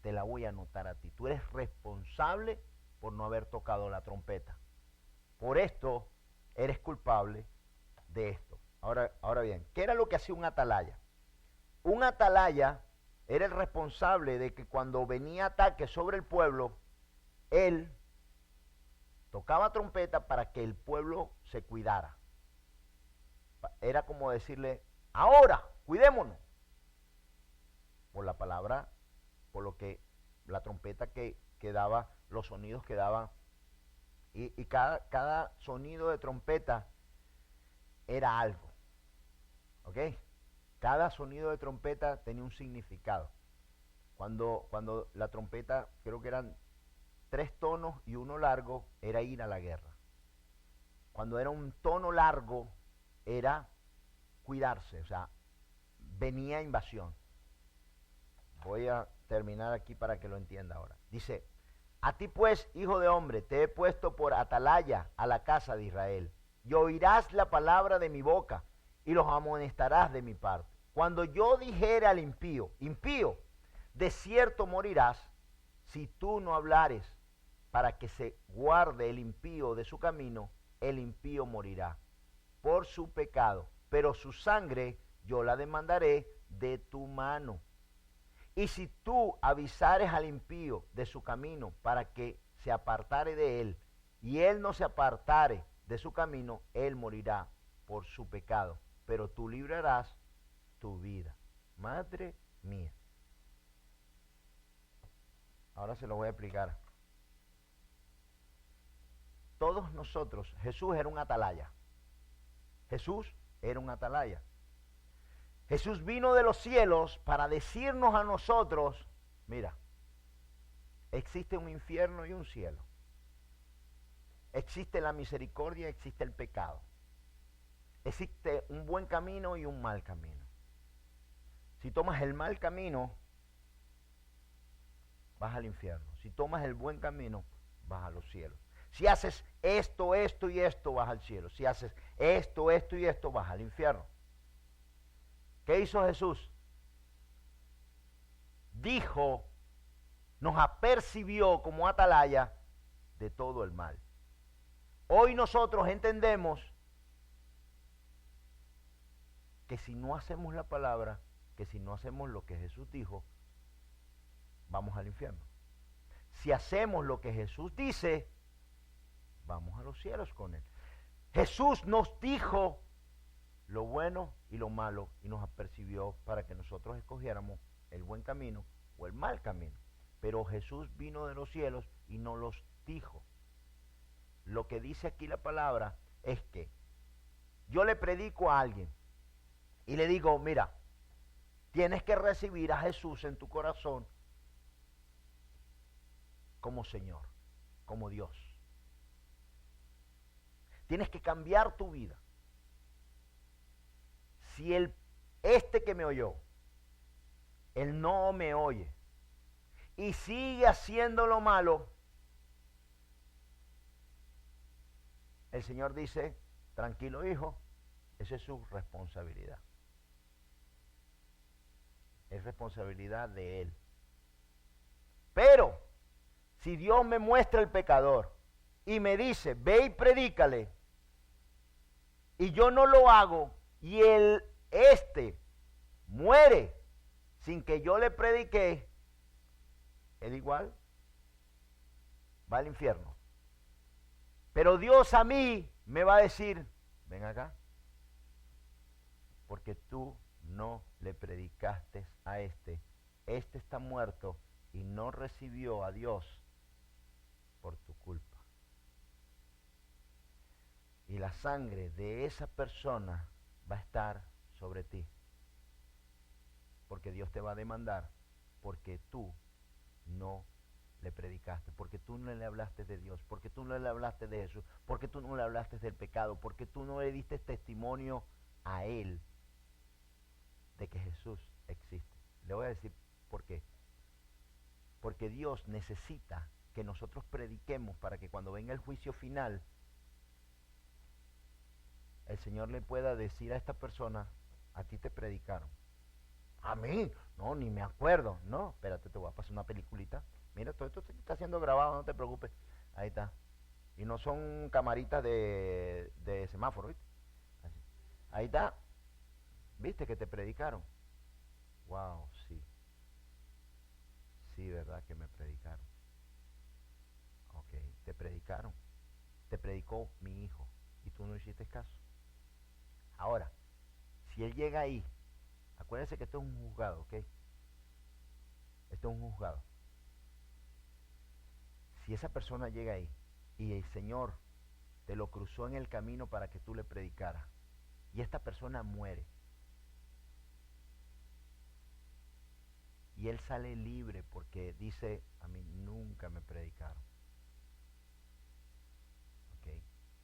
te la voy a anotar a ti. Tú eres responsable por no haber tocado la trompeta. Por esto eres culpable de esto. Ahora bien, ¿qué era lo que hacía un atalaya? Un atalaya era el responsable de que cuando venía ataque sobre el pueblo, él tocaba trompeta para que el pueblo se cuidara. Era como decirle, ahora, cuidémonos. Por la palabra, por lo que la trompeta que daba, los sonidos que daba. Y cada sonido de trompeta era algo. ¿Ok? Cada sonido de trompeta tenía un significado. Cuando la trompeta, creo que eran 3 tonos y uno largo, era ir a la guerra. Cuando era un tono largo, era cuidarse, o sea, venía invasión. Voy a terminar aquí para que lo entienda ahora. Dice, a ti pues, hijo de hombre, te he puesto por atalaya a la casa de Israel, y oirás la palabra de mi boca, y los amonestarás de mi parte. Cuando yo dijere al impío, impío, de cierto morirás, si tú no hablares para que se guarde el impío de su camino, el impío morirá por su pecado, pero su sangre yo la demandaré de tu mano. Y si tú avisares al impío de su camino para que se apartare de él, y él no se apartare de su camino, él morirá por su pecado, pero tú librarás tu vida. Madre mía. Ahora se lo voy a explicar. Todos nosotros, Jesús era un atalaya. Jesús era un atalaya. Jesús vino de los cielos para decirnos a nosotros, mira, existe un infierno y un cielo. Existe la misericordia, existe el pecado. Existe un buen camino y un mal camino. Si tomas el mal camino, vas al infierno. Si tomas el buen camino, vas a los cielos. Si haces esto, esto y esto, vas al cielo. Si haces esto, esto y esto, vas al infierno. ¿Qué hizo Jesús? Dijo, nos apercibió como atalaya de todo el mal. Hoy nosotros entendemos que si no hacemos la palabra, que si no hacemos lo que Jesús dijo, vamos al infierno. Si hacemos lo que Jesús dice, vamos a los cielos con Él. Jesús nos dijo lo bueno y lo malo y nos apercibió para que nosotros escogiéramos el buen camino o el mal camino. Pero Jesús vino de los cielos y nos los dijo. Lo que dice aquí la palabra es que yo le predico a alguien y le digo, mira, Tienes que recibir a Jesús en tu corazón como Señor, como Dios. Tienes que cambiar tu vida. Si este que me oyó, él no me oye y sigue haciendo lo malo, el Señor dice, tranquilo hijo, esa es su responsabilidad. Es responsabilidad de él. Pero, si Dios me muestra el pecador y me dice, ve y predícale, y yo no lo hago, y este muere sin que yo le prediqué, él igual va al infierno. Pero Dios a mí me va a decir, ven acá, porque tú no le predicaste a este está muerto y no recibió a Dios por tu culpa. Y la sangre de esa persona va a estar sobre ti, porque Dios te va a demandar, porque tú no le predicaste, porque tú no le hablaste de Dios, porque tú no le hablaste de Jesús, porque tú no le hablaste del pecado, porque tú no le diste testimonio a Él de que Jesús existe. Le voy a decir por qué. Porque Dios necesita que nosotros prediquemos para que cuando venga el juicio final, el Señor le pueda decir a esta persona, a ti te predicaron. A mí, no, ni me acuerdo. No, espérate, te voy a pasar una peliculita. Mira, todo esto está siendo grabado, no te preocupes. Ahí está. Y no son camaritas de semáforo, ¿viste? Así. Ahí está. ¿Viste que te predicaron? Wow, sí. Sí, verdad que me predicaron. Ok, te predicaron. Te predicó mi hijo y tú no hiciste caso. Ahora, si él llega ahí, acuérdense que esto es un juzgado, ¿ok? Esto es un juzgado. Si esa persona llega ahí y el Señor te lo cruzó en el camino para que tú le predicaras y esta persona muere y él sale libre porque dice, a mí nunca me predicaron, ¿ok?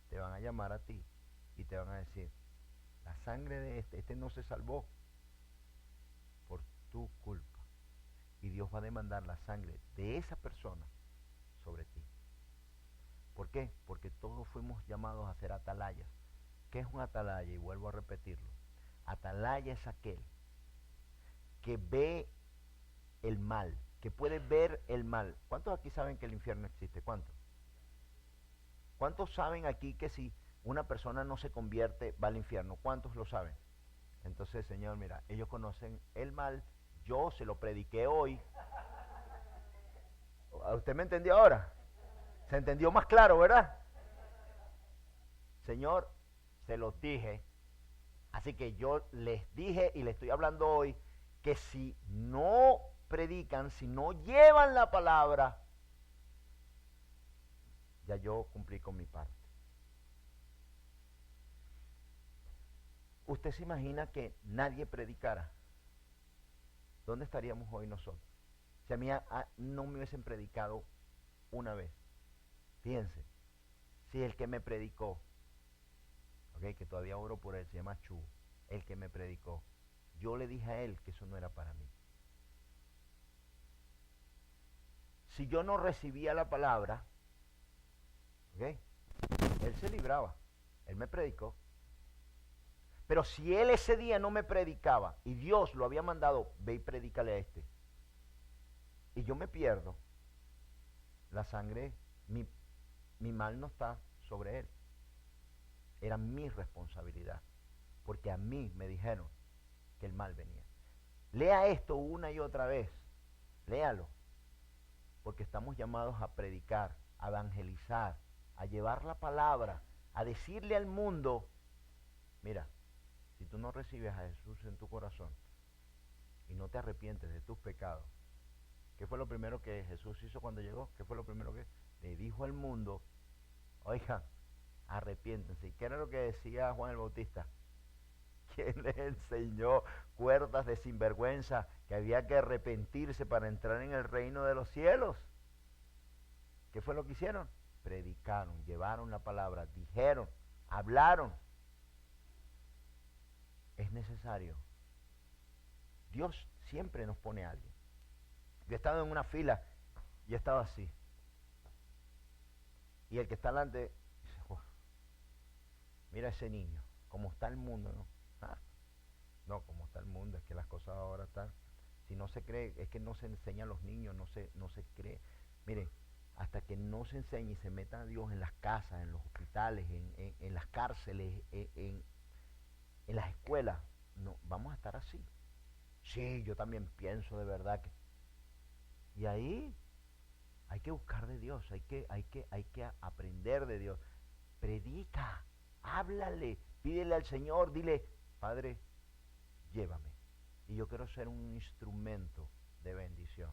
Te van a llamar a ti y te van a decir, la sangre de este no se salvó por tu culpa. Y Dios va a demandar la sangre de esa persona sobre ti. ¿Por qué? Porque todos fuimos llamados a ser atalayas. ¿Qué es un atalaya? Y vuelvo a repetirlo. Atalaya es aquel que ve el mal, que puede ver el mal. ¿Cuántos aquí saben que el infierno existe? ¿Cuántos? ¿Cuántos saben aquí que si una persona no se convierte va al infierno? ¿Cuántos lo saben? Entonces, Señor, mira, ellos conocen el mal, yo se lo prediqué hoy. ¿Usted me entendió ahora? ¿Se entendió más claro, verdad? Señor, se los dije, así que yo les dije y les estoy hablando hoy que si no predican, si no llevan la palabra, ya yo cumplí con mi parte. ¿Usted se imagina que nadie predicara? ¿Dónde estaríamos hoy nosotros? Si a mí no me hubiesen predicado una vez. Fíjense, si el que me predicó, okay, que todavía oro por él, se llama Chu, el que me predicó, yo le dije a él que eso no era para mí. Si yo no recibía la palabra, okay, él se libraba, él me predicó. Pero si él ese día no me predicaba y Dios lo había mandado, ve y predícale a este, y yo me pierdo, la sangre, mi mal no está sobre él. Era mi responsabilidad, porque a mí me dijeron que el mal venía. Lea esto una y otra vez, léalo, porque estamos llamados a predicar, a evangelizar, a llevar la palabra, a decirle al mundo, mira, si tú no recibes a Jesús en tu corazón y no te arrepientes de tus pecados, ¿qué fue lo primero que Jesús hizo cuando llegó? ¿Qué fue lo primero que le dijo al mundo? Oigan, arrepiéntense. ¿Y qué era lo que decía Juan el Bautista? ¿Quién les enseñó, cuerdas de sinvergüenza, que había que arrepentirse para entrar en el reino de los cielos? ¿Qué fue lo que hicieron? Predicaron, llevaron la palabra, dijeron, hablaron. Es necesario. Dios siempre nos pone a alguien. Yo he estado en una fila y he estado así. Y el que está delante dice, oh, mira ese niño, cómo está el mundo, ¿no? Ah, no, cómo está el mundo, es que las cosas ahora están. Si no se cree, es que no se enseña a los niños, no se cree. Miren, hasta que no se enseñe y se meta a Dios en las casas, en los hospitales, en las cárceles, en las escuelas, no, vamos a estar así. Sí, yo también pienso de verdad que... Y ahí hay que buscar de Dios, hay que aprender de Dios. Predica, háblale, pídele al Señor, dile, Padre, llévame. Y yo quiero ser un instrumento de bendición.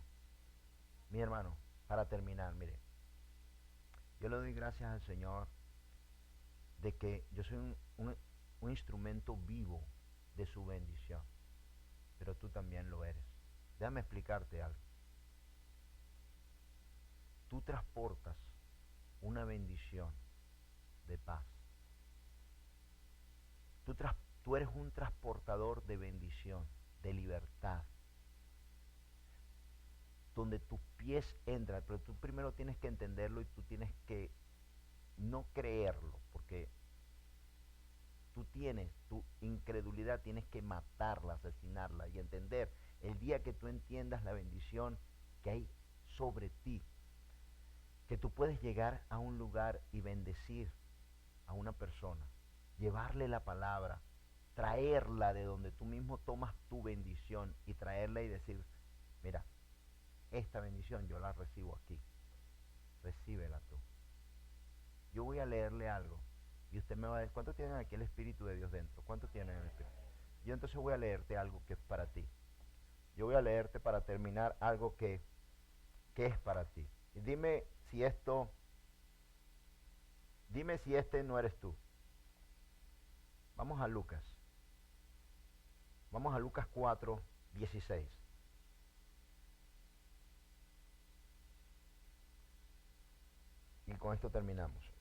Mi hermano, para terminar, mire, yo le doy gracias al Señor de que yo soy un instrumento vivo de su bendición, pero tú también lo eres. Déjame explicarte algo. Tú transportas una bendición de paz. Tú eres un transportador de bendición, de libertad, donde tus pies entran, pero tú primero tienes que entenderlo y tú tienes que no creerlo, porque tu incredulidad tienes que matarla, asesinarla y entender el día que tú entiendas la bendición que hay sobre ti, que tú puedes llegar a un lugar y bendecir a una persona, llevarle la palabra, traerla de donde tú mismo tomas tu bendición y traerla y decir, mira, esta bendición yo la recibo aquí, recíbela tú. Yo voy a leerle algo y usted me va a decir, ¿cuántos tienen aquí el Espíritu de Dios dentro? ¿Cuántos tienen el Espíritu? Yo entonces voy a leerte algo que es para ti. Yo voy a leerte para terminar algo que es para ti. Y dime si este no eres tú. Vamos a Lucas. Vamos a Lucas 4, 16. Y con esto terminamos.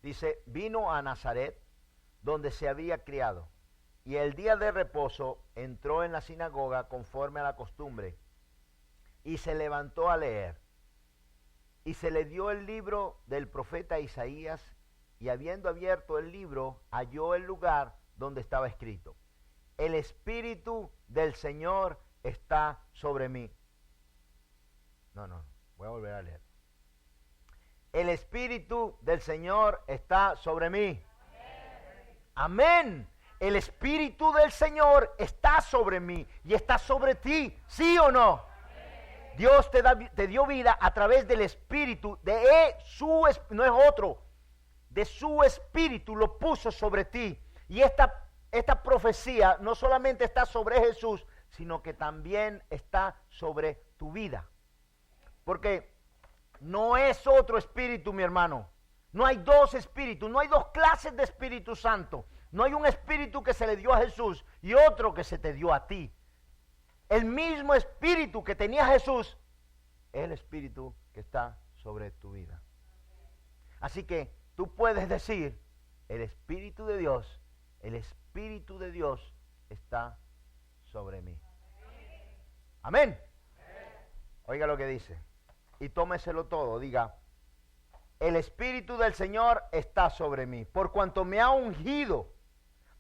Dice, vino a Nazaret, donde se había criado, y el día de reposo entró en la sinagoga conforme a la costumbre, y se levantó a leer. Y se le dio el libro del profeta Isaías, y habiendo abierto el libro, halló el lugar donde estaba escrito, el Espíritu del Señor está sobre mí. No, voy a volver a leer. El Espíritu del Señor está sobre mí. Amén. El Espíritu del Señor está sobre mí y está sobre ti, ¿sí o no? Dios te dio vida a través del Espíritu, no es otro, de su Espíritu lo puso sobre ti. Y esta profecía no solamente está sobre Jesús, sino que también está sobre tu vida. Porque no es otro espíritu, mi hermano. No hay dos espíritus, no hay dos clases de Espíritu Santo. No hay un espíritu que se le dio a Jesús y otro que se te dio a ti. El mismo espíritu que tenía Jesús es el espíritu que está sobre tu vida. Así que tú puedes decir, el Espíritu de Dios está sobre mí. Amén. Oiga lo que dice. Y tómeselo todo, diga, el Espíritu del Señor está sobre mí, por cuanto me ha ungido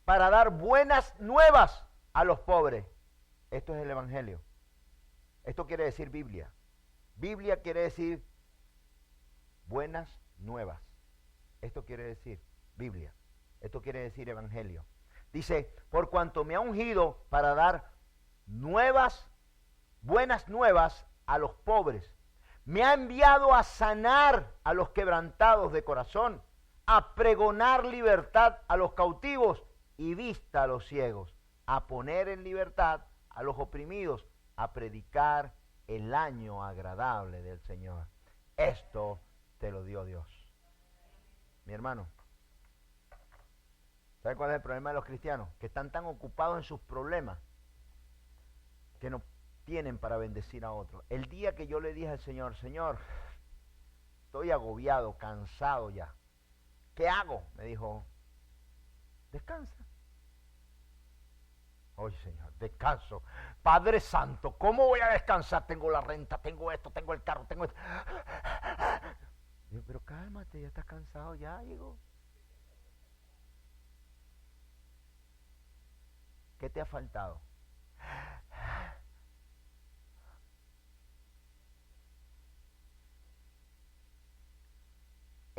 para dar buenas nuevas a los pobres. Esto es el Evangelio. Esto quiere decir Biblia. Biblia quiere decir buenas nuevas. Esto quiere decir Biblia. Esto quiere decir Evangelio. Dice, por cuanto me ha ungido para dar buenas nuevas a los pobres. Me ha enviado a sanar a los quebrantados de corazón, a pregonar libertad a los cautivos y vista a los ciegos, a poner en libertad a los oprimidos, a predicar el año agradable del Señor. Esto te lo dio Dios. Mi hermano, ¿sabe cuál es el problema de los cristianos? Que están tan ocupados en sus problemas que no tienen para bendecir a otros. El día que yo le dije al Señor, Señor, estoy agobiado, cansado ya. ¿Qué hago? Me dijo, descansa. Oye, Señor, descanso. Padre Santo, ¿cómo voy a descansar? Tengo la renta, tengo esto, tengo el carro, tengo esto. Digo, pero cálmate, ya estás cansado ya, hijo. ¿Qué te ha faltado?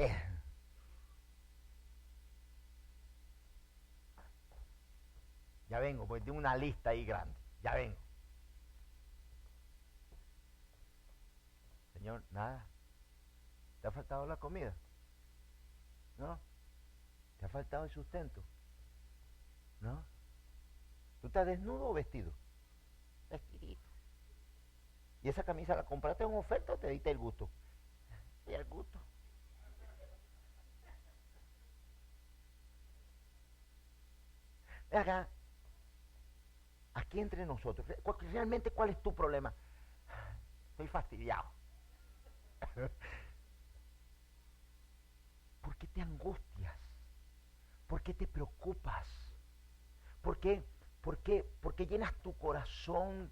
Eh, ya vengo, pues tengo una lista ahí grande. Ya vengo. Señor, nada. ¿Te ha faltado la comida? ¿No? ¿Te ha faltado el sustento? ¿No? ¿Tú estás desnudo o vestido? Vestidito. ¿Y esa camisa la compraste en oferta o te diste el gusto? Sí, el gusto. Ve acá, aquí entre nosotros, realmente ¿cuál es tu problema? Estoy fastidiado. ¿Por qué te angustias? ¿Por qué te preocupas? ¿Por qué llenas tu corazón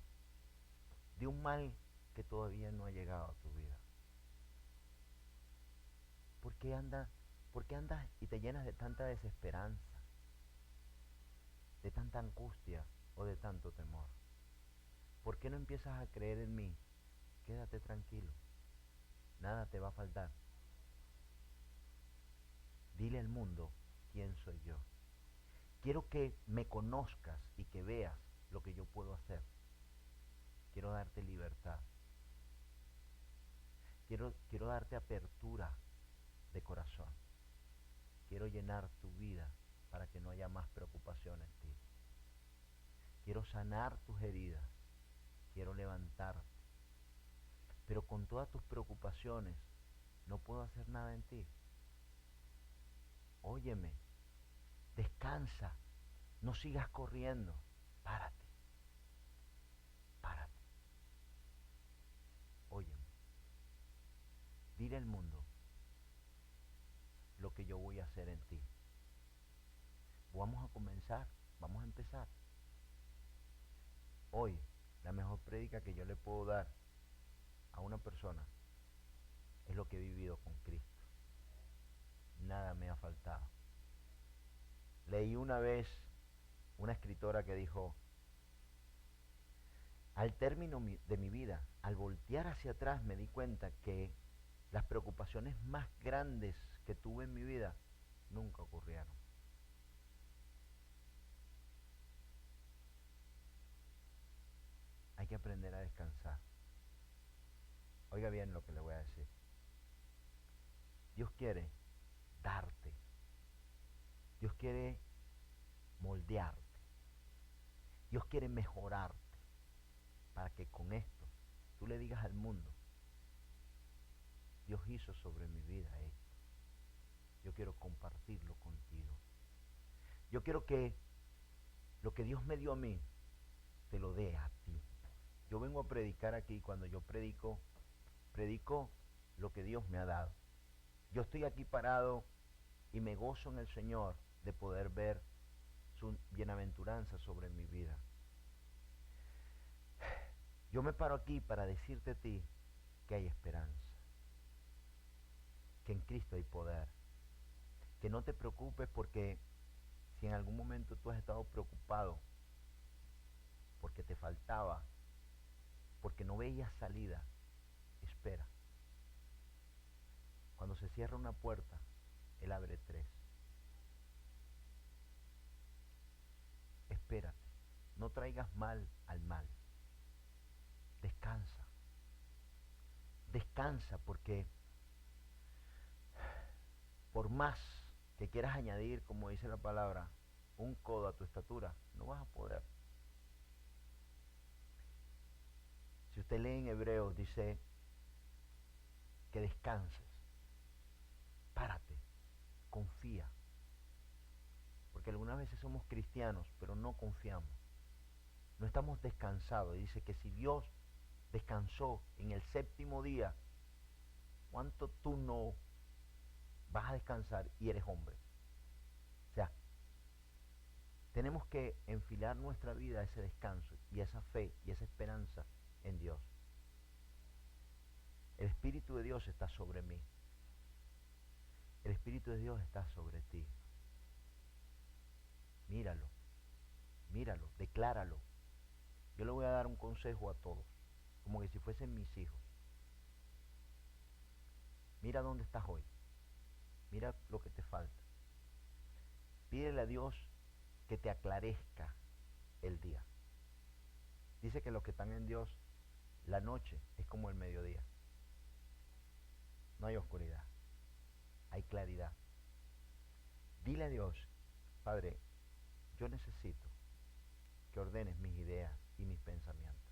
de un mal que todavía no ha llegado a tu vida? ¿Por qué andas y te llenas de tanta desesperanza, de tanta angustia o de tanto temor? ¿Por qué no empiezas a creer en mí? Quédate tranquilo, nada te va a faltar. Dile al mundo quién soy yo. Quiero que me conozcas y que veas lo que yo puedo hacer. Quiero darte libertad. Quiero darte apertura de corazón. Quiero llenar tu vida para que no haya más preocupación en ti. Quiero sanar tus heridas. Quiero levantarte. Pero con todas tus preocupaciones no puedo hacer nada en ti. Óyeme, descansa, no sigas corriendo, párate, párate. Óyeme, dile al mundo lo que yo voy a hacer en ti. Vamos a comenzar, vamos a empezar. Hoy, la mejor prédica que yo le puedo dar a una persona es lo que he vivido con Cristo. Nada me ha faltado. Leí una vez una escritora que dijo, al término de mi vida, al voltear hacia atrás me di cuenta que las preocupaciones más grandes que tuve en mi vida nunca ocurrieron. Hay que aprender a descansar. Oiga bien lo que le voy a decir. Dios quiere darte. Dios quiere moldearte. Dios quiere mejorarte para que con esto tú le digas al mundo, Dios hizo sobre mi vida esto. Yo quiero compartirlo contigo. Yo quiero que lo que Dios me dio a mí, te lo dé a ti. Yo vengo a predicar aquí. Cuando yo predico lo que Dios me ha dado. Yo estoy aquí parado y me gozo en el Señor de poder ver su bienaventuranza sobre mi vida. Yo me paro aquí para decirte a ti que hay esperanza, que en Cristo hay poder, que no te preocupes porque si en algún momento tú has estado preocupado porque te faltaba, porque no veías salida, espera. Cuando se cierra una puerta, Él abre 3. Espérate, no traigas mal al mal. Descansa. Descansa porque por más que quieras añadir, como dice la palabra, un codo a tu estatura, no vas a poder. Si usted lee en Hebreos, dice que descanses. Párate, confía. Porque algunas veces somos cristianos, pero no confiamos. No estamos descansados. Y dice que si Dios descansó en el séptimo día, ¿cuánto tú no vas a descansar y eres hombre? O sea, tenemos que enfilar nuestra vida a ese descanso y a esa fe y esa esperanza en Dios. El Espíritu de Dios está sobre mí. El Espíritu de Dios está sobre ti. Míralo, míralo, decláralo. Yo le voy a dar un consejo a todos, como que si fuesen mis hijos. Mira dónde estás hoy. Mira lo que te falta. Pídele a Dios que te aclarezca el día. Dice que los que están en Dios, la noche es como el mediodía. No hay oscuridad, hay claridad. Dile a Dios, Padre, yo necesito que ordenes mis ideas y mis pensamientos.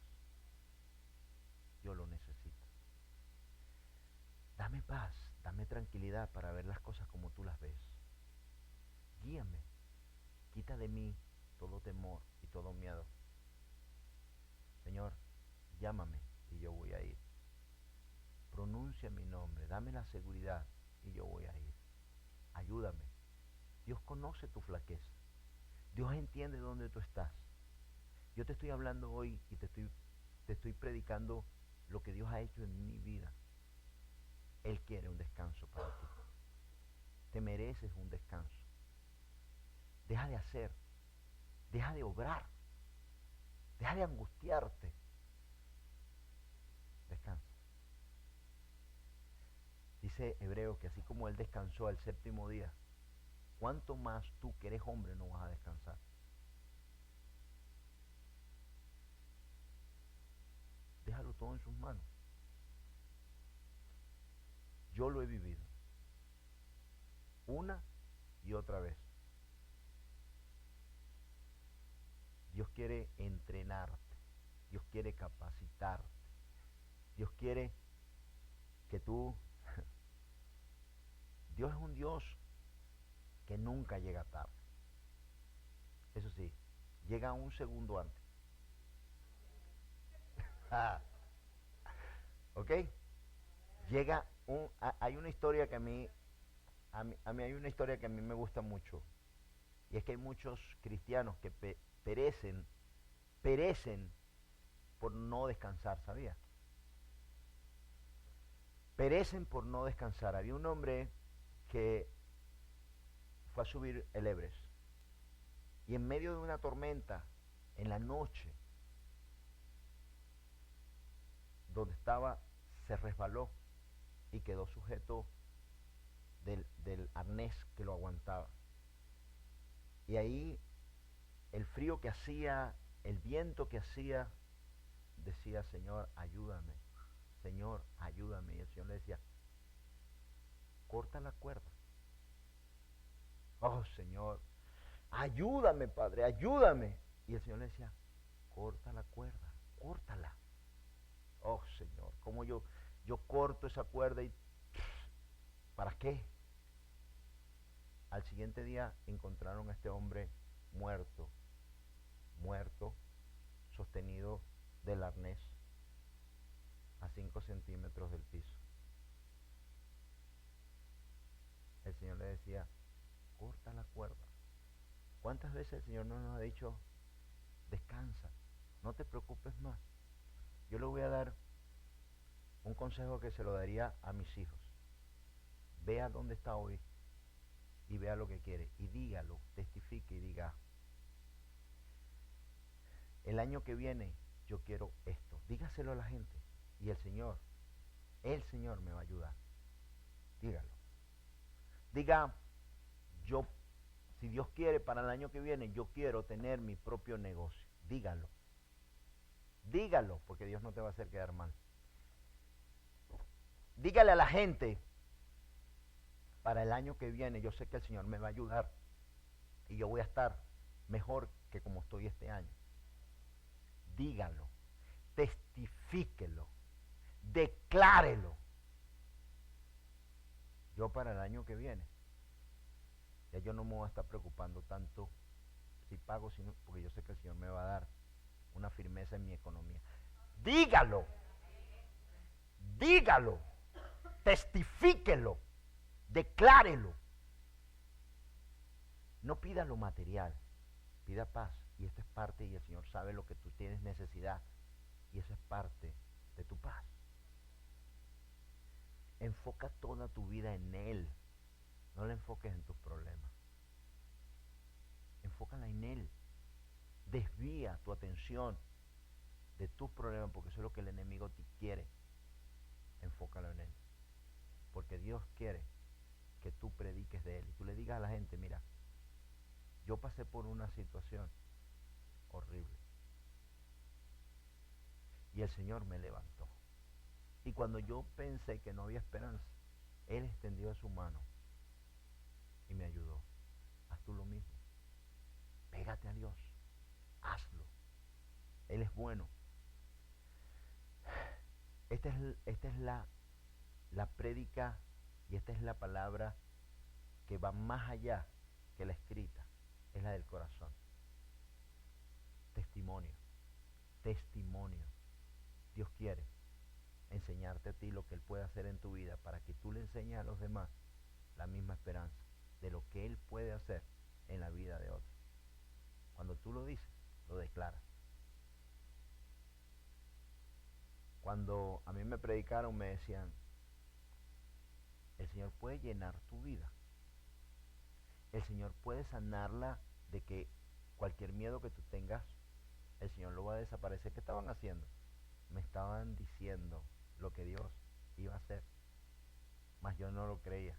Yo lo necesito. Dame paz, dame tranquilidad para ver las cosas como tú las ves. Guíame, quita de mí todo temor y todo miedo. Señor, llámame y yo voy a ir. Pronuncia mi nombre, dame la seguridad y yo voy a ir. Ayúdame. Dios conoce tu flaqueza. Dios entiende dónde tú estás. Yo te estoy hablando hoy y te estoy predicando lo que Dios ha hecho en mi vida. Él quiere un descanso para ti. Te mereces un descanso. Deja de hacer. Deja de obrar. Deja de angustiarte. Descansa. Dice Hebreo que así como Él descansó al séptimo día, ¿cuánto más tú que eres hombre no vas a descansar? Déjalo todo en sus manos. Yo lo he vivido. Una y otra vez. Dios quiere entrenarte. Dios quiere capacitarte. Dios quiere que tú... Dios es un Dios que nunca llega tarde. Eso sí, llega un segundo antes. ¿Ok? Llega hay una historia que a mí hay una historia que a mí me gusta mucho. Y es que hay muchos cristianos que perecen por no descansar, ¿sabía? Perecen por no descansar. Había un hombre que fue a subir el Everest. Y en medio de una tormenta, en la noche, donde estaba, se resbaló y quedó sujeto del arnés que lo aguantaba. Y ahí el frío que hacía, el viento que hacía, decía, Señor, ayúdame. Señor, ayúdame. Y el Señor le decía, corta la cuerda. Oh, Señor, ayúdame, Padre, ayúdame. Y el Señor le decía, corta la cuerda, córtala. Oh, Señor, ¿cómo yo corto esa cuerda y ¿para qué? Al siguiente día encontraron a este hombre muerto, sostenido del arnés a 5 centímetros del piso. El Señor le decía, corta la cuerda. ¿Cuántas veces el Señor no nos ha dicho, descansa, no te preocupes más? Yo le voy a dar un consejo que se lo daría a mis hijos. Vea dónde está hoy y vea lo que quiere y dígalo, testifique y diga, el año que viene yo quiero esto. Dígaselo a la gente y el Señor me va a ayudar. Dígalo. Diga, si Dios quiere, para el año que viene yo quiero tener mi propio negocio. Dígalo. Dígalo, porque Dios no te va a hacer quedar mal. Dígale a la gente, para el año que viene yo sé que el Señor me va a ayudar y yo voy a estar mejor que como estoy este año. Dígalo. Testifique testifíquelo, declárelo. Yo para el año que viene, ya yo no me voy a estar preocupando tanto si pago, sino porque yo sé que el Señor me va a dar una firmeza en mi economía. Dígalo, dígalo, testifíquelo, declárelo. No pida lo material, pida paz. Y esto es parte, y el Señor sabe lo que tú tienes necesidad, y eso es parte de tu paz. Enfoca toda tu vida en Él. No la enfoques en tus problemas. Enfócala en Él. Desvía tu atención de tus problemas, porque eso es lo que el enemigo te quiere. Enfócalo en Él. Porque Dios quiere que tú prediques de Él. Y tú le digas a la gente, mira, yo pasé por una situación horrible. Y el Señor me levantó. Y cuando yo pensé que no había esperanza, Él extendió su mano y me ayudó. Haz tú lo mismo. Pégate a Dios. Hazlo. Él es bueno. Esta es la prédica, y esta es la palabra que va más allá que la escrita. Es la del corazón. Testimonio. Testimonio. Dios quiere enseñarte a ti lo que Él puede hacer en tu vida para que tú le enseñes a los demás la misma esperanza de lo que Él puede hacer en la vida de otros. Cuando tú lo dices, lo declaras. Cuando a mí me predicaron, me decían, el Señor puede llenar tu vida. El Señor puede sanarla de que cualquier miedo que tú tengas, el Señor lo va a desaparecer. ¿Qué estaban haciendo? Me estaban diciendo lo que Dios iba a hacer. Mas yo no lo creía.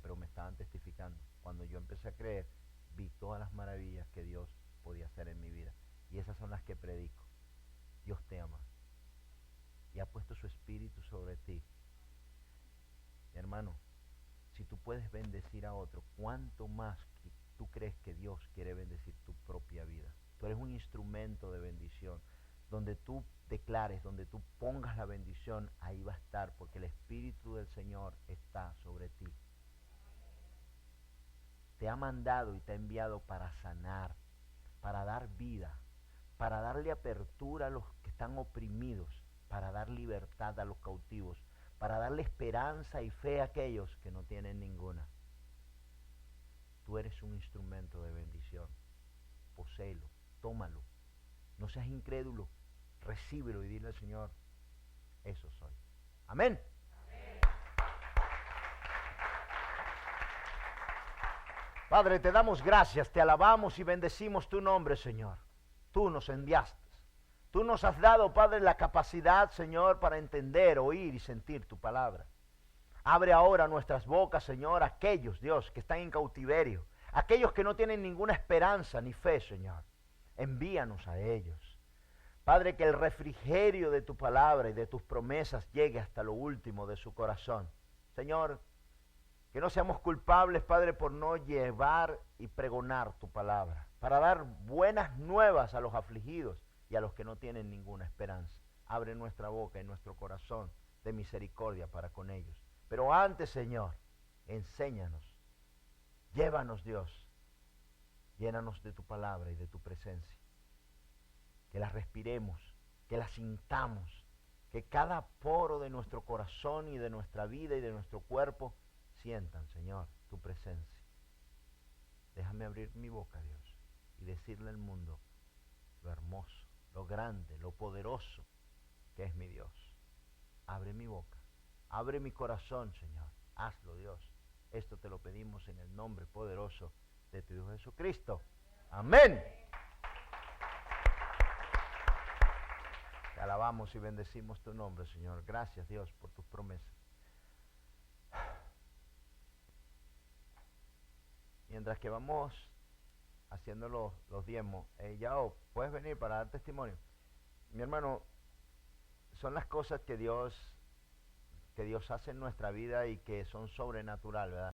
Pero me estaban testificando. Cuando yo empecé a creer, vi todas las maravillas que Dios podía hacer en mi vida. Y esas son las que predico. Dios te ama. Y ha puesto su espíritu sobre ti. Mi hermano, si tú puedes bendecir a otro, ¿cuánto más tú crees que Dios quiere bendecir tu propia vida? Tú eres un instrumento de bendición. Donde tú declares, donde tú pongas la bendición, ahí va a estar, porque el Espíritu del Señor está sobre ti. Te ha mandado y te ha enviado para sanar, para dar vida, para darle apertura a los que están oprimidos, para dar libertad a los cautivos, para darle esperanza y fe a aquellos que no tienen ninguna. Tú eres un instrumento de bendición. Poséelo, tómalo. No seas incrédulo, recíbelo y dile al Señor, eso soy. Amén. Amén. Padre, te damos gracias, te alabamos y bendecimos tu nombre, Señor. Tú nos enviaste. Tú nos has dado, Padre, la capacidad, Señor, para entender, oír y sentir tu palabra. Abre ahora nuestras bocas, Señor, aquellos, Dios, que están en cautiverio, aquellos que no tienen ninguna esperanza ni fe, Señor. Envíanos a ellos. Padre, que el refrigerio de tu palabra y de tus promesas llegue hasta lo último de su corazón. Señor, que no seamos culpables, Padre, por no llevar y pregonar tu palabra, para dar buenas nuevas a los afligidos y a los que no tienen ninguna esperanza. Abre nuestra boca y nuestro corazón de misericordia para con ellos. Pero antes, Señor, enséñanos, llévanos, Dios, llénanos de tu palabra y de tu presencia. Que la respiremos, que la sintamos, que cada poro de nuestro corazón y de nuestra vida y de nuestro cuerpo sientan, Señor, tu presencia. Déjame abrir mi boca, Dios, y decirle al mundo lo hermoso, lo grande, lo poderoso que es mi Dios. Abre mi boca, abre mi corazón, Señor. Hazlo, Dios. Esto te lo pedimos en el nombre poderoso de tu Hijo Jesucristo. Amén. Te alabamos y bendecimos tu nombre, Señor. Gracias, Dios, por tus promesas. Mientras que vamos haciendo los diezmos, Yao, ¿puedes venir para dar testimonio? Mi hermano, son las cosas que Dios hace en nuestra vida y que son sobrenatural, ¿verdad?